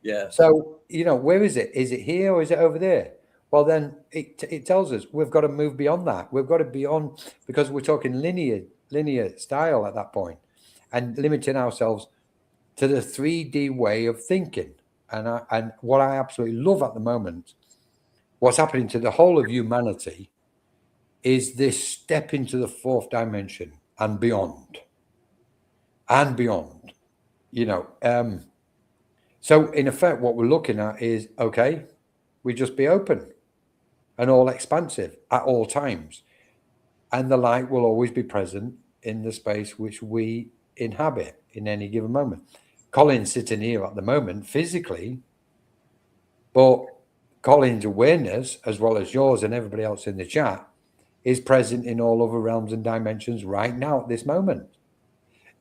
Yeah. So, where is it? Is it here or is it over there? Well, then it tells us we've got to move beyond that. We've got to beyond, because we're talking linear style at that point and limiting ourselves to the 3D way of thinking. And what I absolutely love at the moment, what's happening to the whole of humanity, is this step into the fourth dimension and beyond. And beyond, So in effect, what we're looking at is, okay, we just be open and all expansive at all times. And the light will always be present in the space which we inhabit in any given moment. Colin's sitting here at the moment physically, but Colin's awareness, as well as yours and everybody else in the chat, is present in all other realms and dimensions right now at this moment.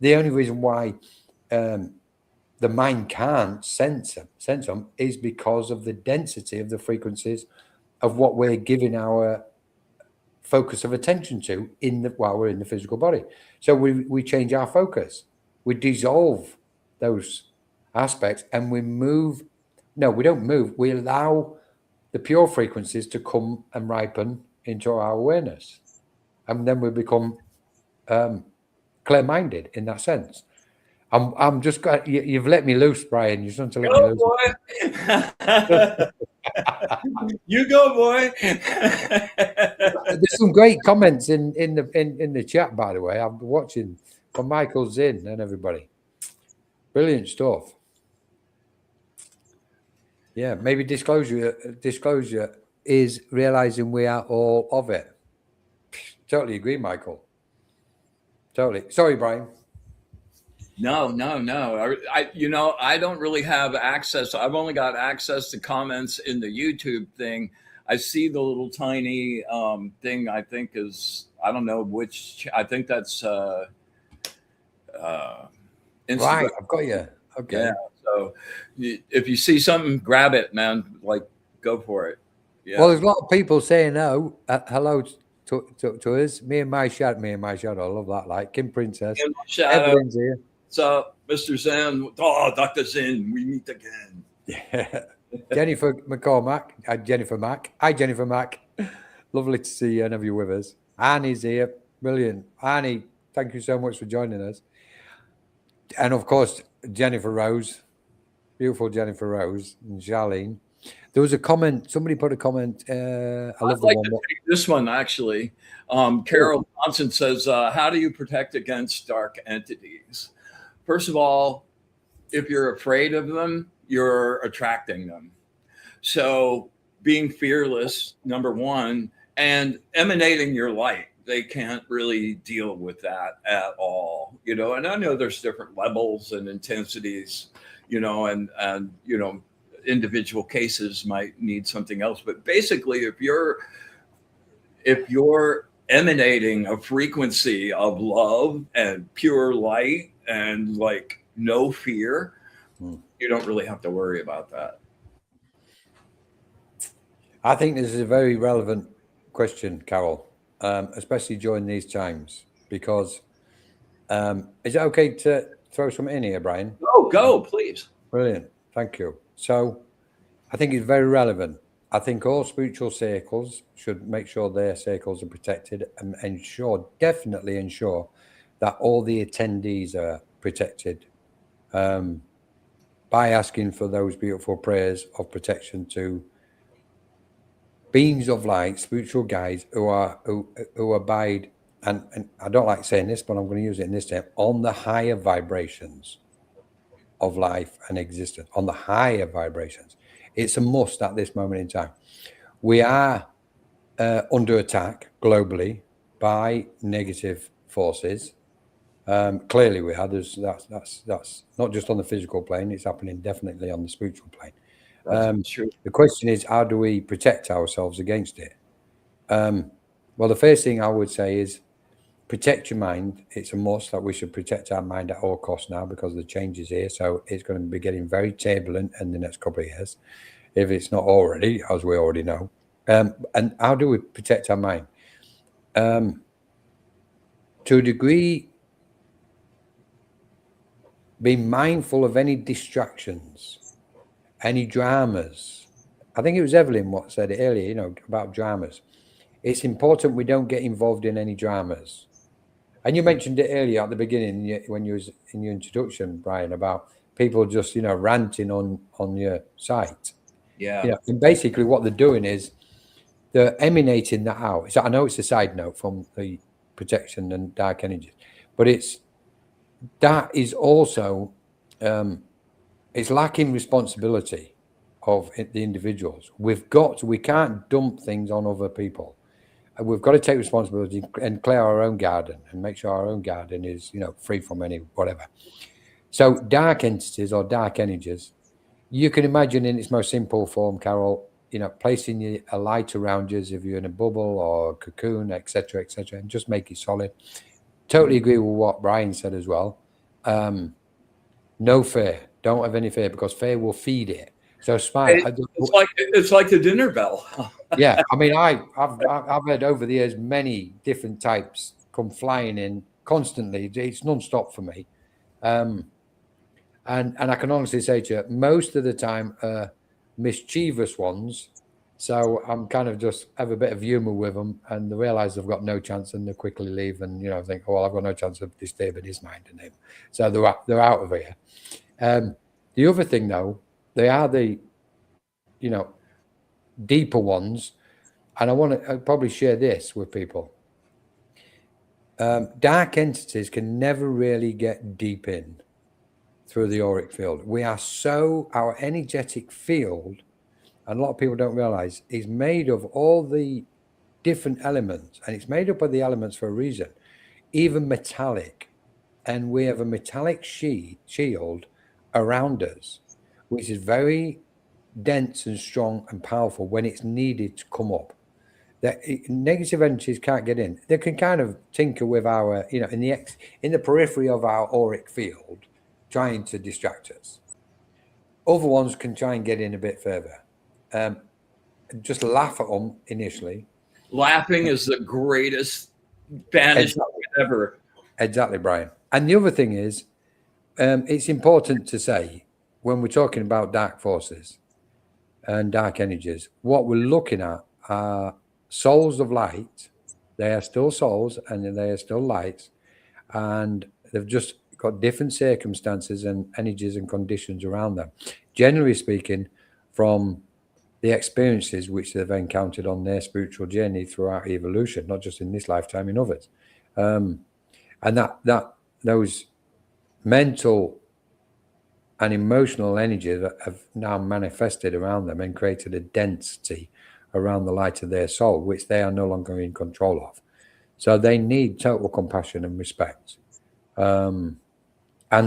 The only reason why the mind can't sense them is because of the density of the frequencies of what we're giving our focus of attention to while we're in the physical body. So we change our focus, we dissolve those aspects, and we move. No, we don't move. We allow the pure frequencies to come and ripen into our awareness, and then we become clear-minded in that sense. I'm just you've let me loose, Brian. You're supposed to let me loose. Boy. You go, boy. There's some great comments in the chat, by the way. I'm watching from Michael Zinn and everybody. Brilliant stuff. Yeah, maybe disclosure is realizing we are all of it. Totally agree, Michael. Totally. Sorry, Brian. No. I don't really have access. I've only got access to comments in the YouTube thing. I see the little tiny thing. I think is, I don't know which. I think that's Instagram. Right, I've got you. Okay. Yeah. So if you see something, grab it, man. Like, go for it. Yeah. Well, there's a lot of people saying hello to us. Me and my shadow. I love that. Like Kim Princess. Evelyn's here. What's up, Mr. Zen? Oh, Dr. Zen, we meet again. Yeah. Jennifer McCormack. Jennifer Mack. Hi, Jennifer Mack. Lovely to see you and have you with us. Annie's here. Brilliant. Annie, thank you so much for joining us. And of course, Jennifer Rose. Beautiful Jennifer Rose and Charlene. There was a comment. Somebody put a comment. I love the one. This one, actually. Carol Johnson says, how do you protect against dark entities? First of all, if you're afraid of them, you're attracting them. So being fearless, number one, and emanating your light. They can't really deal with that at all, and I know there's different levels and intensities, and individual cases might need something else. But basically, if you're emanating a frequency of love and pure light and like no fear, you don't really have to worry about that. I think this is a very relevant question, Carol, especially during these times, because is it okay to throw something in here, Brian? Oh, go, please. Brilliant. Thank you. So I think it's very relevant. I think all spiritual circles should make sure their circles are protected and definitely ensure that all the attendees are protected by asking for those beautiful prayers of protection to beings of light, spiritual guides who abide, and I don't like saying this, but I'm going to use it in this term, on the higher vibrations of life and existence, on the higher vibrations. It's a must at this moment in time. We are under attack globally by negative forces. Clearly, we are. That's not just on the physical plane; it's happening definitely on the spiritual plane. The question is, how do we protect ourselves against it? Well, the first thing I would say is protect your mind. It's a must that we should protect our mind at all costs now because the change is here. So it's going to be getting very turbulent in the next couple of years, if it's not already, as we already know. And how do we protect our mind? To a degree, be mindful of any distractions, any dramas. I think it was Evelyn what said it earlier, about dramas. It's important we don't get involved in any dramas. And you mentioned it earlier at the beginning when you was in your introduction, Brian, about people just, ranting on your site. Yeah. And basically what they're doing is they're emanating that out. So I know it's a side note from the protection and dark energies, but that is also it's lacking responsibility of the individuals. We can't dump things on other people. We've got to take responsibility and clear our own garden and make sure our own garden is, free from any whatever. So dark entities or dark energies, you can imagine in its most simple form, Carol, placing a light around you as if you're in a bubble or a cocoon, etc., and just make it solid. Totally agree with what Brian said as well. No fear. Don't have any fear because fear will feed it. So smile. It's like the dinner bell. Yeah, I mean, I've had over the years many different types come flying in constantly. It's non-stop for me, and I can honestly say to you, most of the time, mischievous ones. So I'm kind of just have a bit of humor with them, and they realise they've got no chance, and they quickly leave, and think, oh, well, I've got no chance of disturbing his mind and him, so they're out of here. The other thing, though, they are the deeper ones, and I want to probably share this with people. Dark entities can never really get deep in through the auric field. Our energetic field, and a lot of people don't realize, is made of all the different elements, and it's made up of the elements for a reason, even metallic. And we have a metallic shield around us, which is very dense and strong and powerful when it's needed to come up. That negative energies can't get in. They can kind of tinker with our, in the periphery of our auric field, trying to distract us. Other ones can try and get in a bit further. Just laugh at them initially. Laughing is the greatest banishment ever. Exactly, Brian. And the other thing is, it's important to say when we're talking about dark forces and dark energies, what we're looking at are souls of light. They are still souls and they are still lights, and they've just got different circumstances and energies and conditions around them. Generally speaking, from the experiences which they've encountered on their spiritual journey throughout evolution, not just in this lifetime, in others. And that those mental and emotional energies that have now manifested around them and created a density around the light of their soul, which they are no longer in control of. So they need total compassion and respect, and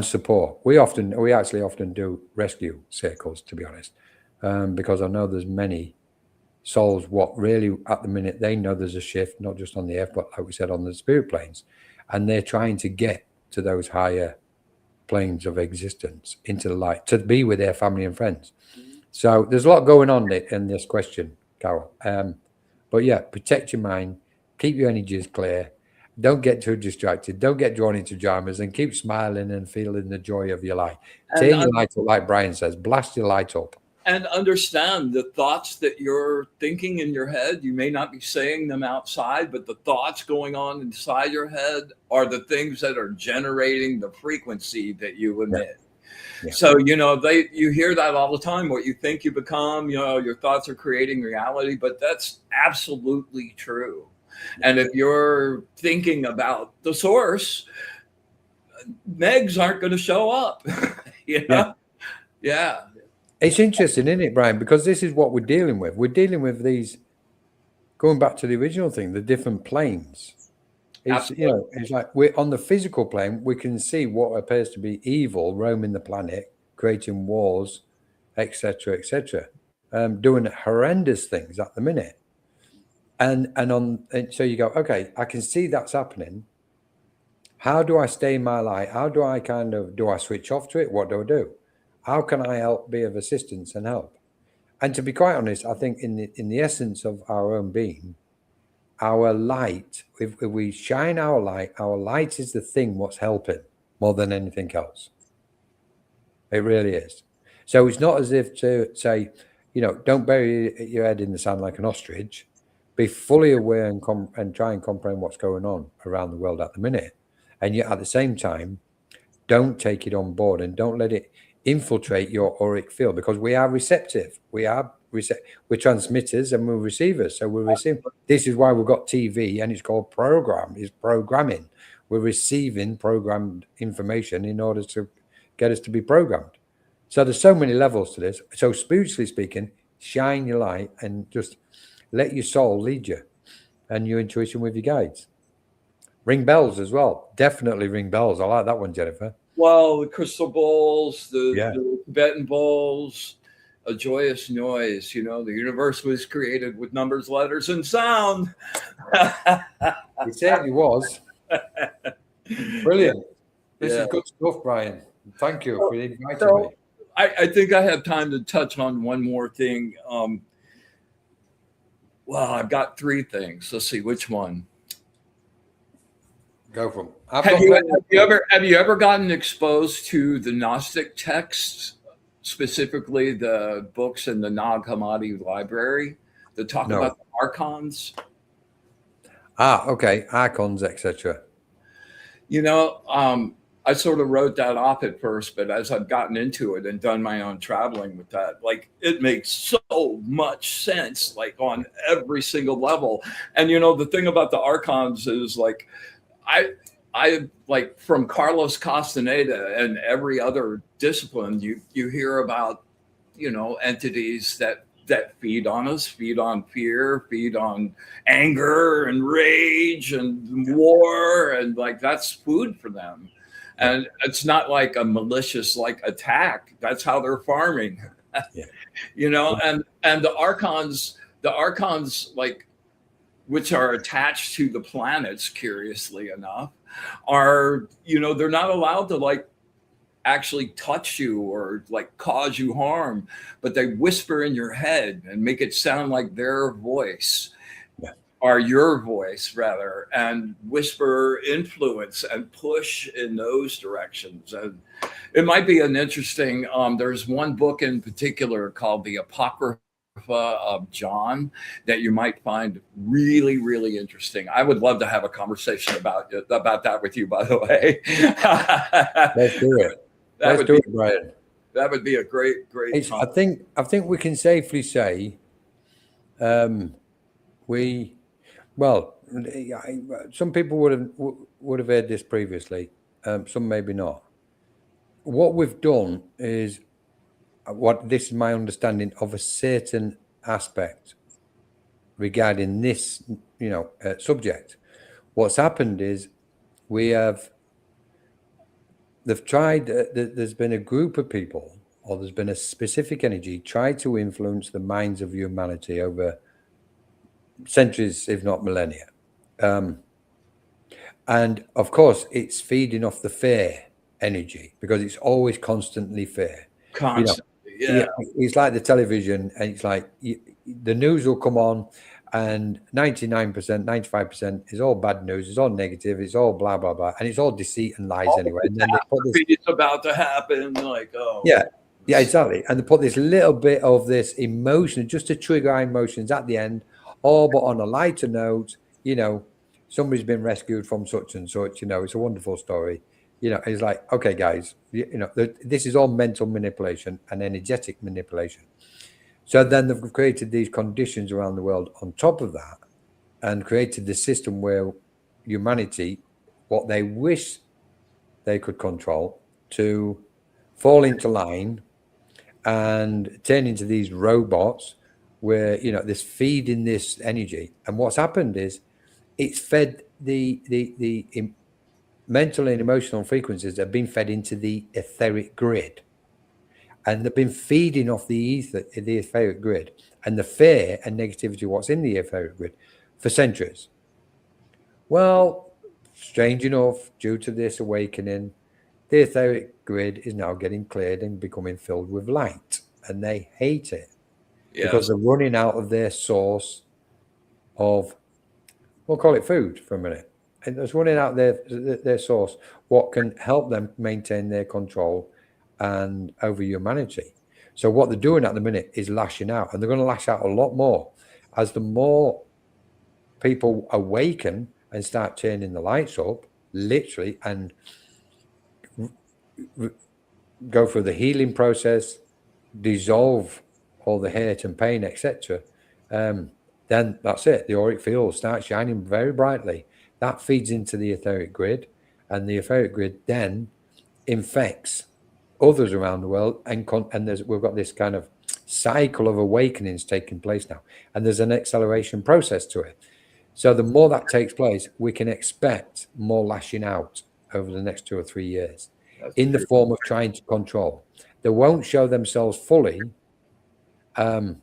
support. We actually often do rescue circles, to be honest, because I know there's many souls what really at the minute they know there's a shift, not just on the earth, but like we said, on the spirit planes, and they're trying to get to those higher planes of existence, into the light, to be with their family and friends. So there's a lot going on in this question, Carol. But yeah, protect your mind, keep your energies clear, don't get too distracted, don't get drawn into dramas, and keep smiling and feeling the joy of your life. And Turn your light up, like Brian says, blast your light up. And understand the thoughts that you're thinking in your head. You may not be saying them outside, but the thoughts going on inside your head are the things that are generating the frequency that you emit. Yeah. So, you hear that all the time. What you think you become, your thoughts are creating reality, but that's absolutely true. And if you're thinking about the source, negs aren't going to show up. Yeah. It's interesting, isn't it, Brian? Because this is what we're dealing with. We're dealing with these, going back to the original thing, the different planes. It's, it's like we're on the physical plane, we can see what appears to be evil roaming the planet, creating wars, etc., doing horrendous things at the minute. And so you go, okay, I can see that's happening. How do I stay in my light? How do I do I switch off to it? What do I do? How can I help, be of assistance and help? And to be quite honest, I think in the essence of our own being, our light, if we shine our light is the thing what's helping more than anything else. It really is. So it's not as if to say, don't bury your head in the sand like an ostrich. Be fully aware and try and comprehend what's going on around the world at the minute. And yet at the same time, don't take it on board and don't let it infiltrate your auric field, because we are receptive. We're transmitters and we're receivers. So we're receiving. This is why we've got TV, and it's called programming. We're receiving programmed information in order to get us to be programmed. So there's so many levels to this. So spiritually speaking, shine your light and just let your soul lead you and your intuition with your guides. Ring bells as well. Definitely ring bells. I like that one, Jennifer. Well, the crystal bowls, the Tibetan bowls, a joyous noise. The universe was created with numbers, letters, and sound. It certainly was. Brilliant. This is good stuff, Brian. Thank you for inviting me. I think I have time to touch on one more thing. Well, I've got three things. Let's see which one. Go from. Have you ever gotten exposed to the Gnostic texts, specifically the books in the Nag Hammadi library that talk about the archons? Okay, archons, etc. I sort of wrote that off at first, but as I've gotten into it and done my own traveling with that, it makes so much sense, on every single level. And the thing about the archons is I from Carlos Castaneda and every other discipline, you hear about, entities that feed on us, feed on fear, feed on anger and rage and war, and that's food for them. And it's not like a malicious attack. That's how they're farming. And the archons which are attached to the planets, curiously enough, are, they're not allowed to actually touch you or cause you harm, but they whisper in your head and make it sound like their voice, or your voice rather, and whisper influence and push in those directions. And it might be an interesting, there's one book in particular called The Apocrypha of John that you might find really, really interesting. I would love to have a conversation about that with you, by the way. Let's do it. Let's do it, Brian. That would be a great. I think we can safely say, some people would have heard this previously. Some maybe not. What we've done is, this is my understanding of a certain aspect regarding this, subject. What's happened is they've tried, there's been a group of people, or there's been a specific energy tried to influence the minds of humanity over centuries, if not millennia. And of course, it's feeding off the fear energy, because it's always constantly fear. Constantly. It's like the television, and it's like the news will come on, and 99%, 95% is all bad news. It's all negative. It's all blah blah blah, and it's all deceit and lies anyway. And then they put this, it's about to happen. Like, oh, yeah, exactly. And they put this little bit of this emotion just to trigger our emotions at the end. Oh, but on a lighter note, somebody's been rescued from such and such. It's a wonderful story. It's like, okay, guys, this is all mental manipulation and energetic manipulation. So then they've created these conditions around the world on top of that, and created the system where humanity, what they wish they could control, to fall into line and turn into these robots where, this feeding this energy. And what's happened is it's fed the mental and emotional frequencies that have been fed into the etheric grid. And they've been feeding off the etheric grid and the fear and negativity, what's in the etheric grid, for centuries. Well, strange enough, due to this awakening, the etheric grid is now getting cleared and becoming filled with light. And they hate it because they're running out of their source of, we'll call it food for a minute. And it's running out their source, what can help them maintain their control and over humanity. So what they're doing at the minute is lashing out, and they're going to lash out a lot more as the more people awaken and start turning the lights up, literally, and go through the healing process, dissolve all the hurt and pain, etc. Then that's it. The auric field starts shining very brightly. That feeds into the etheric grid, and the etheric grid then infects others around the world, and we've got this kind of cycle of awakenings taking place now, and there's an acceleration process to it. So the more that takes place, we can expect more lashing out over the next 2 or 3 years. That's in the form of trying to control. They won't show themselves fully, even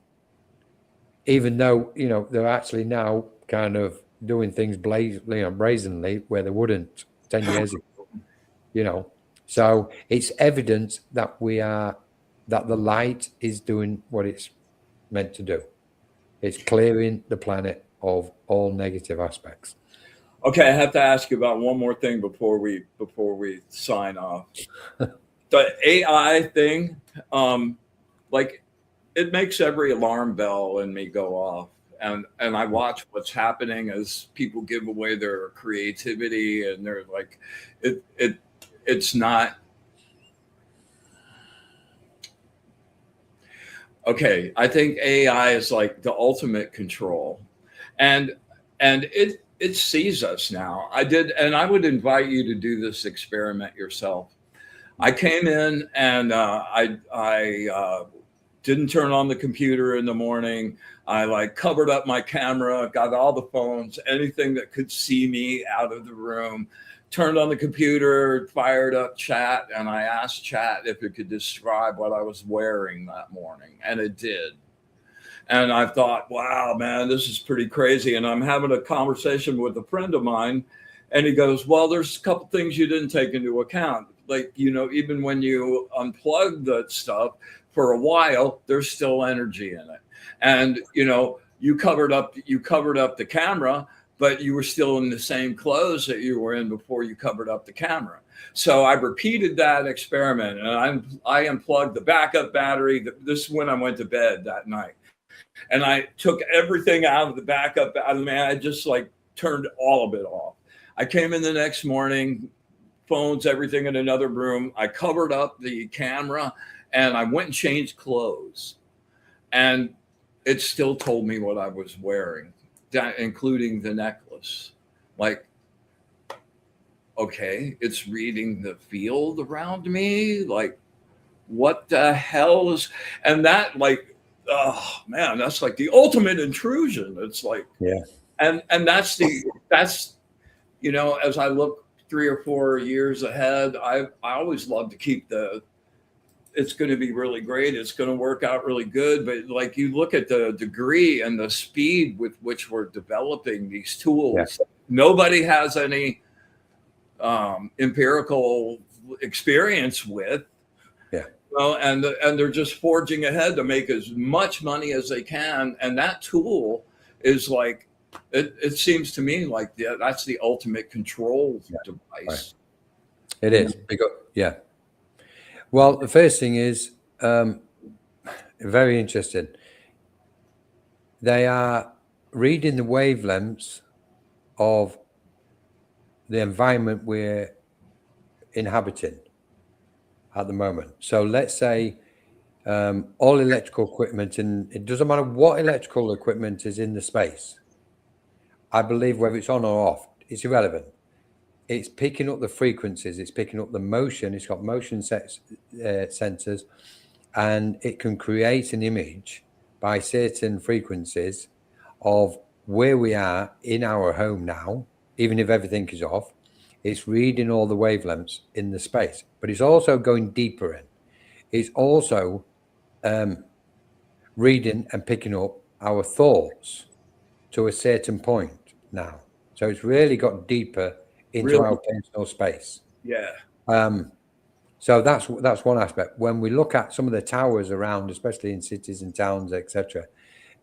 though they're actually now kind of doing things brazenly where they wouldn't 10 years ago. So it's evidence that that the light is doing what it's meant to do. It's clearing the planet of all negative aspects. Okay, I have to ask you about one more thing before we sign off. The AI thing, like, it makes every alarm bell in me go off. And I watch what's happening as people give away their creativity, and they're like, it's not okay. I think AI is like the ultimate control, and it sees us now. I would invite you to do this experiment yourself. I came in and I didn't turn on the computer in the morning. I covered up my camera, got all the phones, anything that could see me out of the room, turned on the computer, fired up chat, and I asked chat if it could describe what I was wearing that morning. And it did. And I thought, wow, man, this is pretty crazy. And I'm having a conversation with a friend of mine, and he goes, well, there's a couple things you didn't take into account. Like, even when you unplug that stuff for a while, there's still energy in it. And, you covered up the camera, but you were still in the same clothes that you were in before you covered up the camera. So I repeated that experiment, and I unplugged the backup battery. This is when I went to bed that night. And I took everything out of the backup. I just turned all of it off. I came in the next morning, phones, everything in another room. I covered up the camera, and I went and changed clothes. And it still told me what I was wearing, including the necklace. Okay, it's reading the field around me. What the hell is, and that oh man, that's like the ultimate intrusion. It's yeah. And that's as I look 3 or 4 years ahead, I always love to keep it's going to be really great. It's going to work out really good. But you look at the degree and the speed with which we're developing these tools, yeah. Nobody has any empirical experience with. Yeah. Well, and they're just forging ahead to make as much money as they can, and that tool is like it seems to me like that's the ultimate control device. Right. It is because Well, the first thing is very interesting. They are reading the wavelengths of the environment we're inhabiting at the moment. So let's say all electrical equipment, and it doesn't matter what electrical equipment is in the space. I believe whether it's on or off, it's irrelevant. It's picking up the frequencies, it's picking up the motion, it's got motion sensors, and it can create an image by certain frequencies of where we are in our home now, even if everything is off. It's reading all the wavelengths in the space, but it's also going deeper in. It's also reading and picking up our thoughts to a certain point now. So it's really got deeper into our personal space. Yeah. So that's one aspect. When we look at some of the towers around, especially in cities and towns, etc.,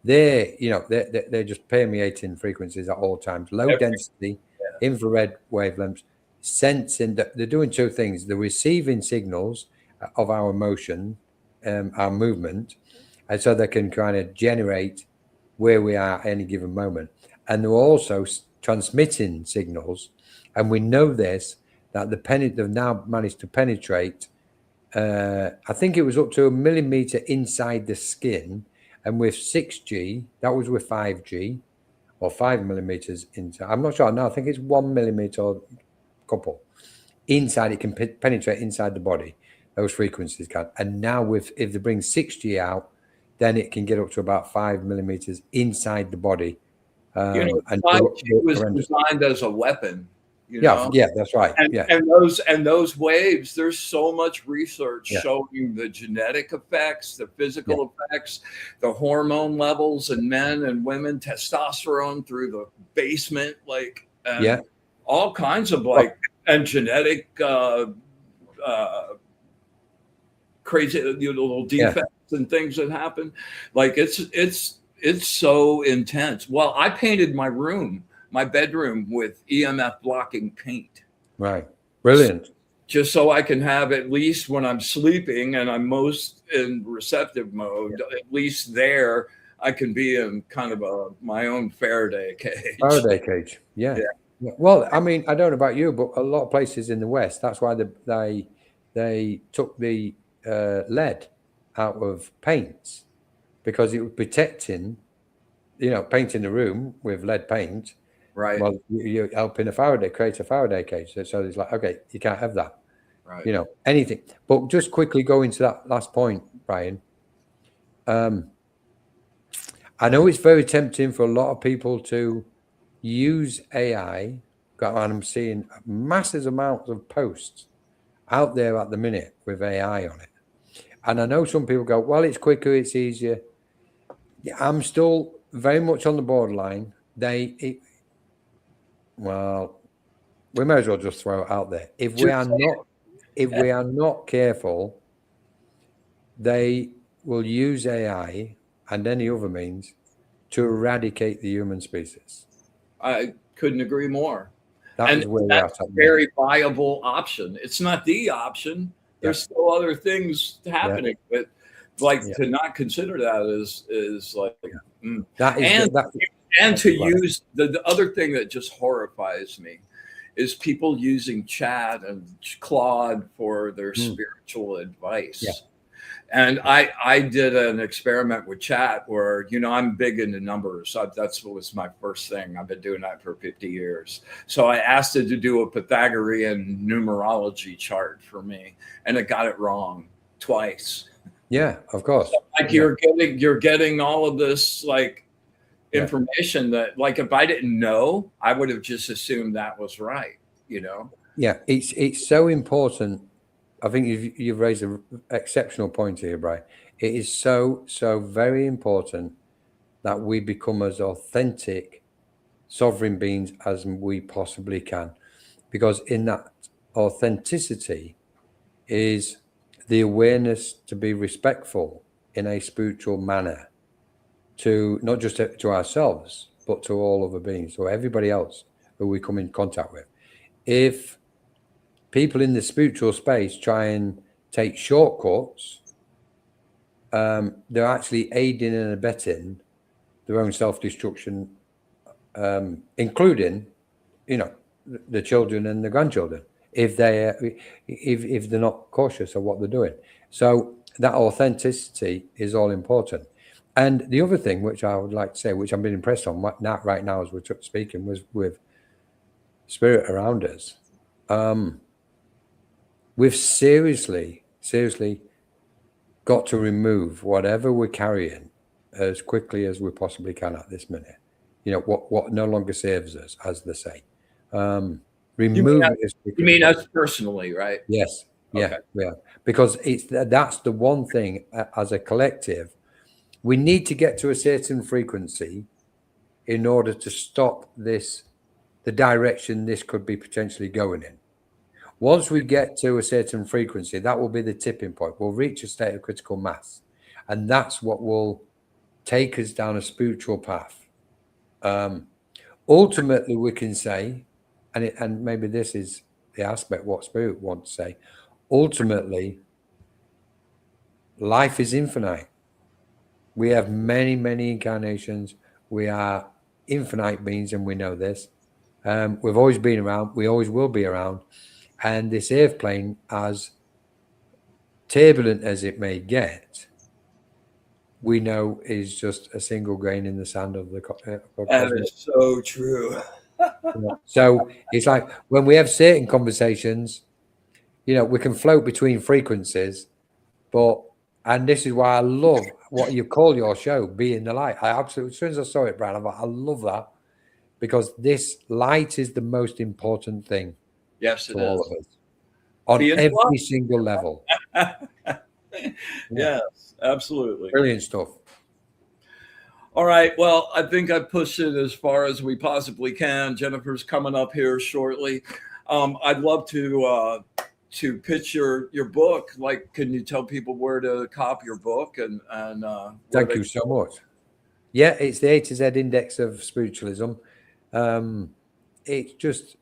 they're just permeating frequencies at all times. Low density, infrared wavelengths, sensing that they're doing two things. They're receiving signals of our motion, our movement, and so they can kind of generate where we are at any given moment. And they're also transmitting signals, and we know this, that they've now managed to penetrate, I think it was up to 1 millimeter inside the skin, and with 6G, that was with 5G, or 5 millimeters inside. I'm not sure. No, I think it's 1 millimeter or couple. Inside, it can penetrate inside the body. Those frequencies can. And now if they bring 6G out, then it can get up to about 5 millimeters inside the body. And 5G was designed as a weapon. Yeah, that's right. And those waves, there's so much research showing the genetic effects, the physical effects, the hormone levels in men and women, testosterone through the basement, all kinds of and genetic crazy little defects and things that happen. Like it's so intense. Well, I painted my bedroom with EMF blocking paint. Right. Brilliant. Just so I can have, at least when I'm sleeping and I'm most in receptive mode, at least there I can be in kind of my own Faraday cage. Faraday cage. Yeah. Well, I mean, I don't know about you, but a lot of places in the West, that's why they took the lead out of paints, because it was protecting, painting the room with lead paint. Right. Well, you're helping create a Faraday cage. So it's like, okay, you can't have that. Right. Anything. But just quickly go into that last point, Brian. I know it's very tempting for a lot of people to use AI, and I'm seeing massive amounts of posts out there at the minute with AI on it. And I know some people go, well, it's quicker, it's easier. Yeah, I'm still very much on the borderline. Well, we may as well just throw it out there. If we are not careful, they will use AI and any other means to eradicate the human species. I couldn't agree more. That's a very viable option. It's not the option. There's still other things happening, but to not consider that is like use the other thing that just horrifies me is people using Chat and Claude for their spiritual advice. Yeah. And I did an experiment with Chat where, I'm big into numbers. That's what was my first thing. I've been doing that for 50 years. So I asked it to do a Pythagorean numerology chart for me, and it got it wrong twice. Yeah, of course. So you're getting all of this information that, if I didn't know, I would have just assumed that was right. Yeah, it's so important. I think you've raised an exceptional point here, Brian. It is so very important that we become as authentic sovereign beings as we possibly can, because in that authenticity is the awareness to be respectful in a spiritual manner to not just to ourselves, but to all other beings, or everybody else who we come in contact with. If people in the spiritual space try and take shortcuts, they're actually aiding and abetting their own self-destruction, including, the children and the grandchildren, if they're not cautious of what they're doing. So that authenticity is all important. And the other thing which I would like to say, which I'm being impressed on right now as we're speaking, was with spirit around us. We've seriously got to remove whatever we're carrying as quickly as we possibly can at this minute. What no longer serves us, as they say. Remove it as quickly. You mean us personally, right? Yes. Okay. Yeah. Because that's the one thing as a collective, we need to get to a certain frequency in order to stop the direction this could be potentially going in. Once we get to a certain frequency, that will be the tipping point. We'll reach a state of critical mass, and that's what will take us down a spiritual path. Ultimately, we can say, and maybe this is the aspect what spirit wants to say, ultimately, life is infinite. We have many, many incarnations. We are infinite beings, and we know this. We've always been around. We always will be around. And this earth plane, as turbulent as it may get, we know is just a single grain in the sand of the cosmos. That is so true. So it's like when we have certain conversations, we can float between frequencies, and this is why I love what you call your show, Being the Light. I absolutely, as soon as I saw it, Brian, I'm like, I love that, because this light is the most important thing. Yes, it is. All of us, on every single level. Yes, absolutely. Brilliant stuff. All right. Well, I think I pushed it as far as we possibly can. Jennifer's coming up here shortly. I'd love to pitch your book. Like, can you tell people where to copy your book? And thank you so much. Yeah, it's the A to Z Index of Spiritualism. It just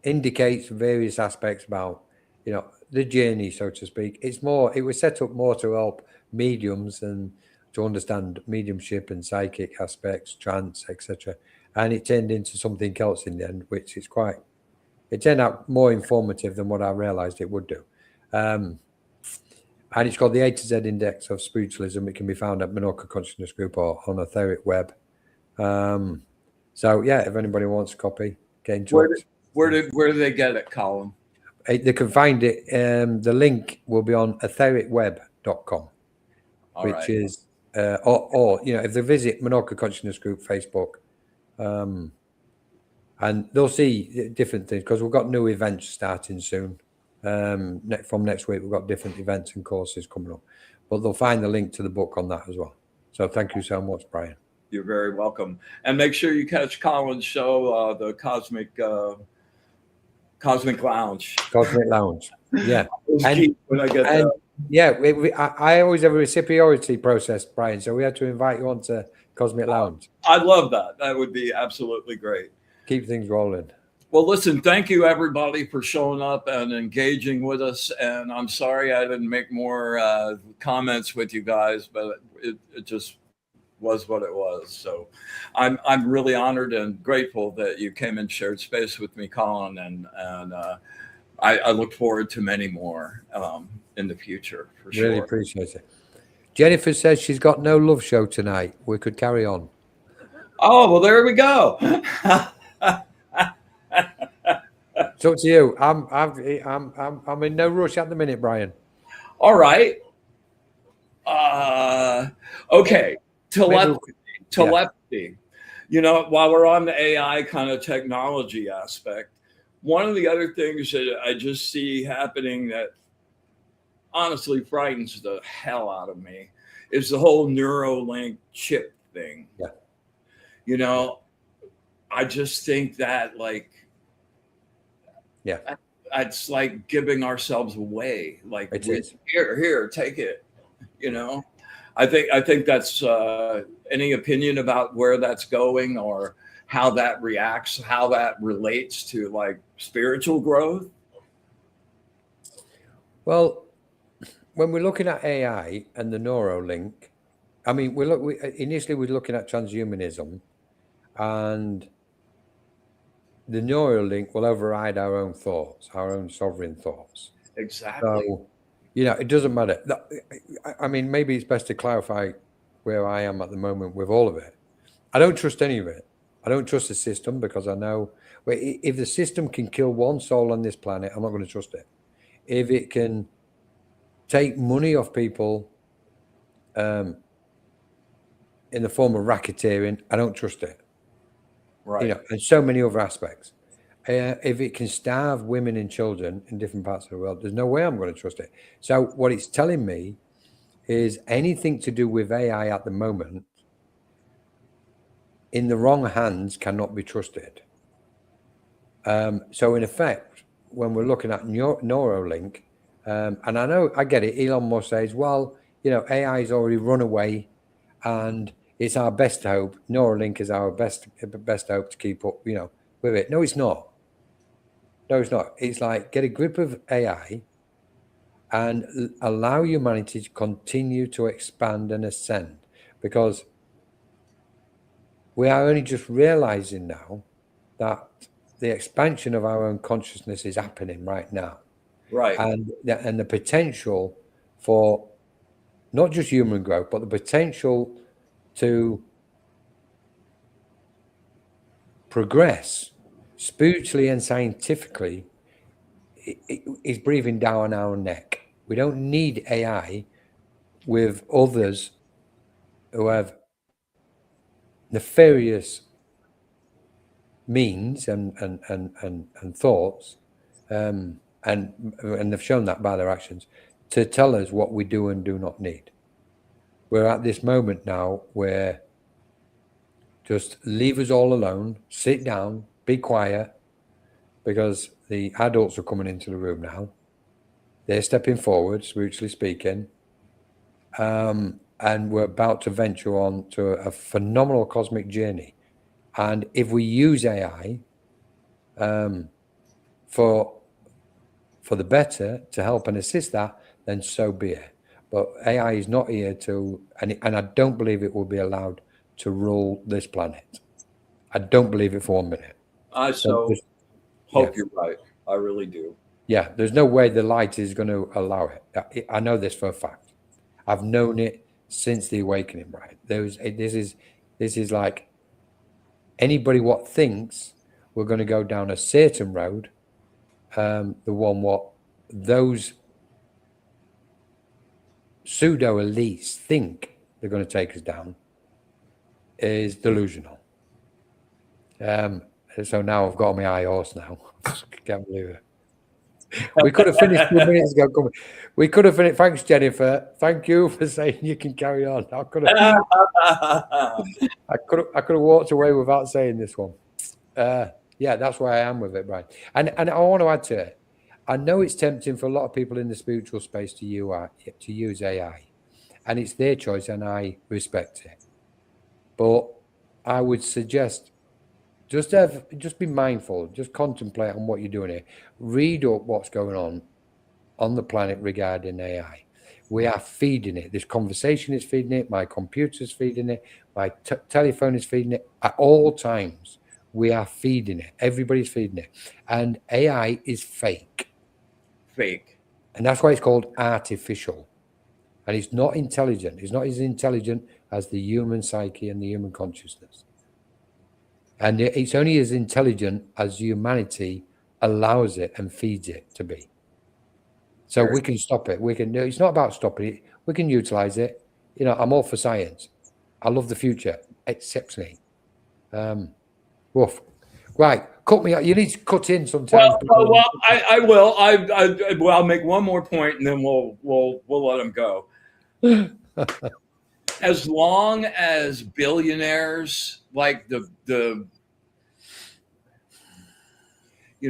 indicates various aspects about the journey, so to speak. It was set up more to help mediums and to understand mediumship and psychic aspects, trance, etc. And it turned into something else in the end, which is it turned out more informative than what I realized it would do. And it's called the A to Z Index of Spiritualism. It can be found at Minorca Consciousness Group or on Etheric Web. So yeah, if anybody wants a copy, get in touch. Where do they get it, Colin? They can find it. The link will be on ethericweb.com, which is, or if they visit Minorca Consciousness Group Facebook, and they'll see different things, because we've got new events starting soon. From next week, we've got different events and courses coming up, but they'll find the link to the book on that as well. So thank you so much, Brian. You're very welcome. And make sure you catch Colin's show, the Cosmic Lounge. Cosmic Lounge. Yeah. When I get there. Yeah, I always have a reciprocity process, Brian. So we had to invite you onto Cosmic Lounge. I love that. That would be absolutely great. Keep things rolling. Well, listen, thank you, everybody, for showing up and engaging with us. And I'm sorry I didn't make more comments with you guys, but it just was what it was. So I'm really honored and grateful that you came and shared space with me, Colin. And I look forward to many more in the future, for sure. Really appreciate it. Jennifer says she's got no love show tonight. We could carry on. Oh, well, there we go. It's up to you. I'm in no rush at the minute, Brian. All right. Okay. Telepathy. Yeah. While we're on the AI kind of technology aspect, one of the other things that I just see happening that honestly frightens the hell out of me is the whole Neuralink chip thing. Yeah. I just think that, like, yeah, it's like giving ourselves away. Like, It is. Here, take it. You know, I think that's any opinion about where that's going or how that reacts, how that relates to like spiritual growth. Well, when we're looking at AI and the Neuralink, I mean, initially we're looking at transhumanism, and the Neuralink will override our own thoughts, our own sovereign thoughts. Exactly. So, it doesn't matter. I mean, maybe it's best to clarify where I am at the moment with all of it. I don't trust any of it. I don't trust the system because I know if the system can kill one soul on this planet, I'm not going to trust it. If it can take money off people in the form of racketeering, I don't trust it. Right. And so many other aspects. If it can starve women and children in different parts of the world, there's no way I'm going to trust it. So what it's telling me is anything to do with AI at the moment in the wrong hands cannot be trusted. So in effect, when we're looking at Neuralink, and I get it, Elon Musk says, well, AI has already run away and it's our best hope. Neuralink is our best hope to keep up, with it. No, it's not. No, it's not. It's like get a grip of AI and allow humanity to continue to expand and ascend, because we are only just realizing now that the expansion of our own consciousness is happening right now. Right. And the potential for not just human growth, but the potential to progress spiritually and scientifically is breathing down our neck. We don't need AI with others who have nefarious means and thoughts, and they've shown that by their actions, to tell us what we do and do not need. We're at this moment now where just leave us all alone, sit down, be quiet, because the adults are coming into the room now. They're stepping forward, spiritually speaking, and we're about to venture on to a phenomenal cosmic journey. And if we use AI for the better to help and assist that, then so be it. But AI is not here to, and I don't believe it will be allowed to rule this planet. I don't believe it for 1 minute. I hope you're right. I really do. Yeah, there's no way the light is going to allow it. I know this for a fact. I've known it since the awakening, right? This is like anybody what thinks we're going to go down a certain road, the one what those pseudo elites think they're going to take us down, is delusional. So now I've got my high horse now. Can't believe it. We could have finished 2 minutes ago. We could have finished. Thanks, Jennifer. Thank you for saying you can carry on. I could have walked away without saying this one. Yeah, that's why I am with it, Brian. And I want to add to it. I know it's tempting for a lot of people in the spiritual space to use AI, and it's their choice, and I respect it. But I would suggest just be mindful, just contemplate on what you're doing here. Read up what's going on the planet regarding AI. We are feeding it. This conversation is feeding it. My computer's feeding it. My telephone is feeding it. At all times, we are feeding it. Everybody's feeding it. And AI is fake. Fake. And that's why it's called artificial. And it's not intelligent. It's not as intelligent as the human psyche and the human consciousness. And it's only as intelligent as humanity allows it and feeds it to be. So we can stop it. It's not about stopping it. We can utilize it. I'm all for science. I love the future, exceptionally. Woof. Right. Cut me out. You need to cut in sometimes. Well, I will. I'll make one more point and then we'll let him go. As long as billionaires like the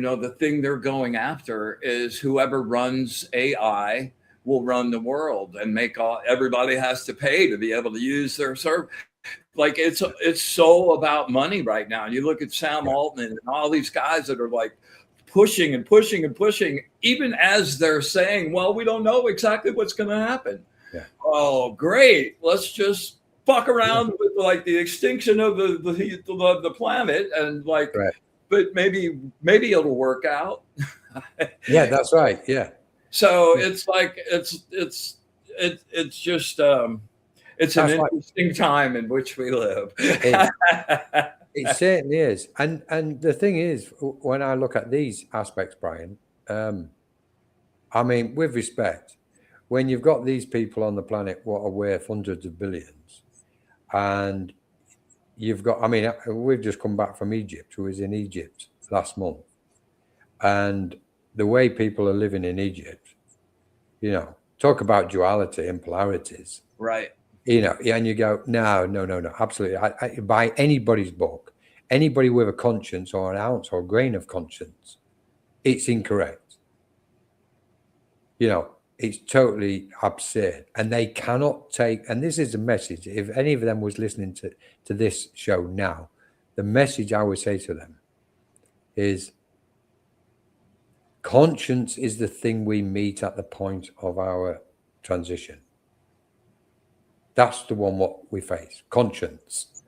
the thing they're going after is whoever runs AI will run the world and everybody has to pay to be able to use their service. Like it's so about money right now. And you look at Sam Altman and all these guys that are like pushing and pushing and pushing, even as they're saying, well, we don't know exactly what's going to happen. Yeah. Oh, great. Let's just fuck around with like the extinction of the planet and like, but maybe it'll work out. Yeah, that's right. Yeah. So it's like, it's just, it's an interesting time in which we live. It certainly is. And the thing is, when I look at these aspects, Brian, I mean, with respect, when you've got these people on the planet what are worth hundreds of billions, and you've got, I mean, we've just come back from Egypt. We was in Egypt last month. And the way people are living in Egypt, talk about duality and polarities. Right. And you go, no, absolutely. By anybody's book, anybody with a conscience or an ounce or a grain of conscience, it's incorrect. It's totally absurd. And they cannot take, and this is a message, if any of them was listening to this show now, the message I would say to them is conscience is the thing we meet at the point of our transition. That's the one what we face, conscience.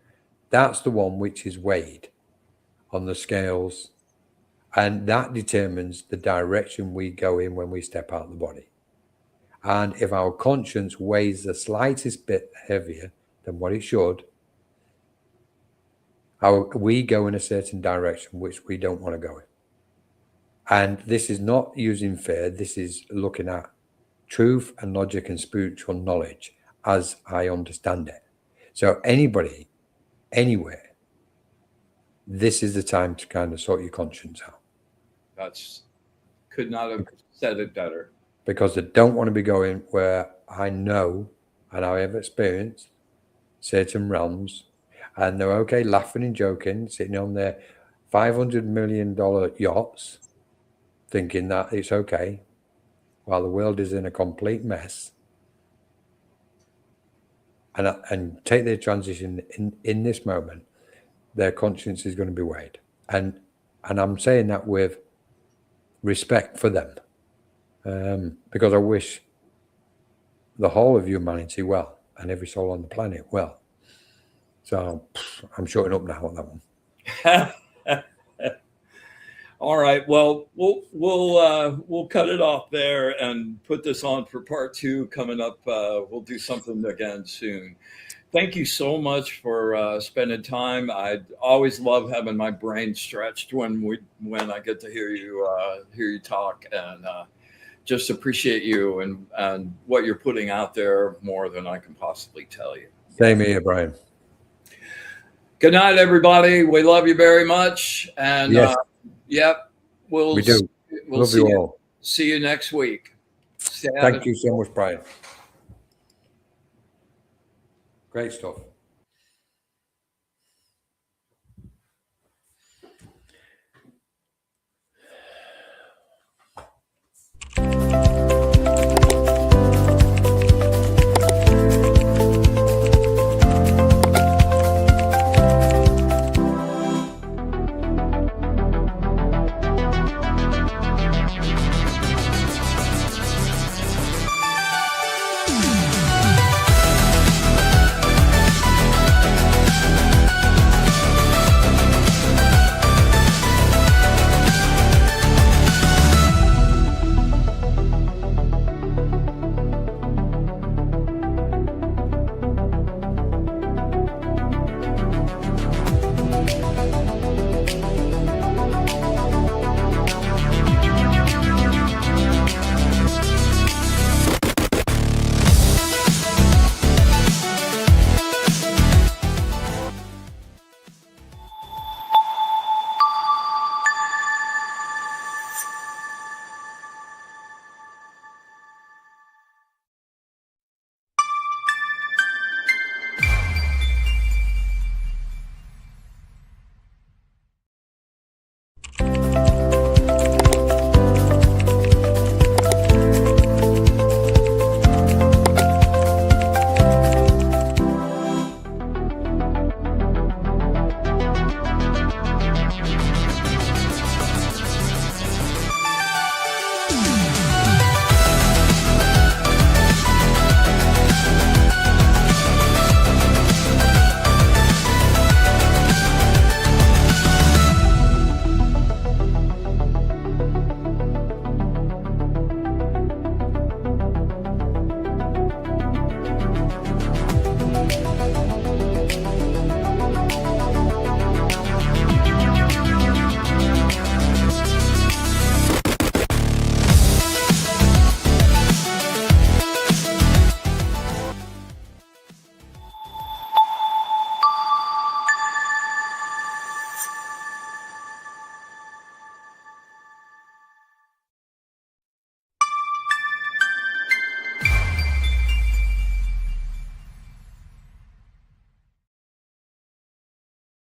That's the one which is weighed on the scales, and that determines the direction we go in when we step out of the body. And if our conscience weighs the slightest bit heavier than what it should, we go in a certain direction which we don't want to go in. And this is not using fear. This is looking at truth and logic and spiritual knowledge as I understand it. So anybody, anywhere, this is the time to kind of sort your conscience out. Could not have said it better. Because they don't want to be going where I know and I have experienced certain realms, and they're okay laughing and joking, sitting on their $500 million yachts, thinking that it's okay, while the world is in a complete mess. And take their transition in this moment, their conscience is going to be weighed. And I'm saying that with respect for them, because I wish the whole of humanity well and every soul on the planet well. So I'm shutting up now on that one. All right. Well, we'll cut it off there and put this on for part 2 coming up. We'll do something again soon. Thank you so much for spending time. I always love having my brain stretched when I get to hear you talk, and just appreciate you and what you're putting out there more than I can possibly tell you. Same here, Brian. Good night, everybody. We love you very much. And yes. We do. We'll love you all. See you next week. Thank you so much, Brian. Great stuff.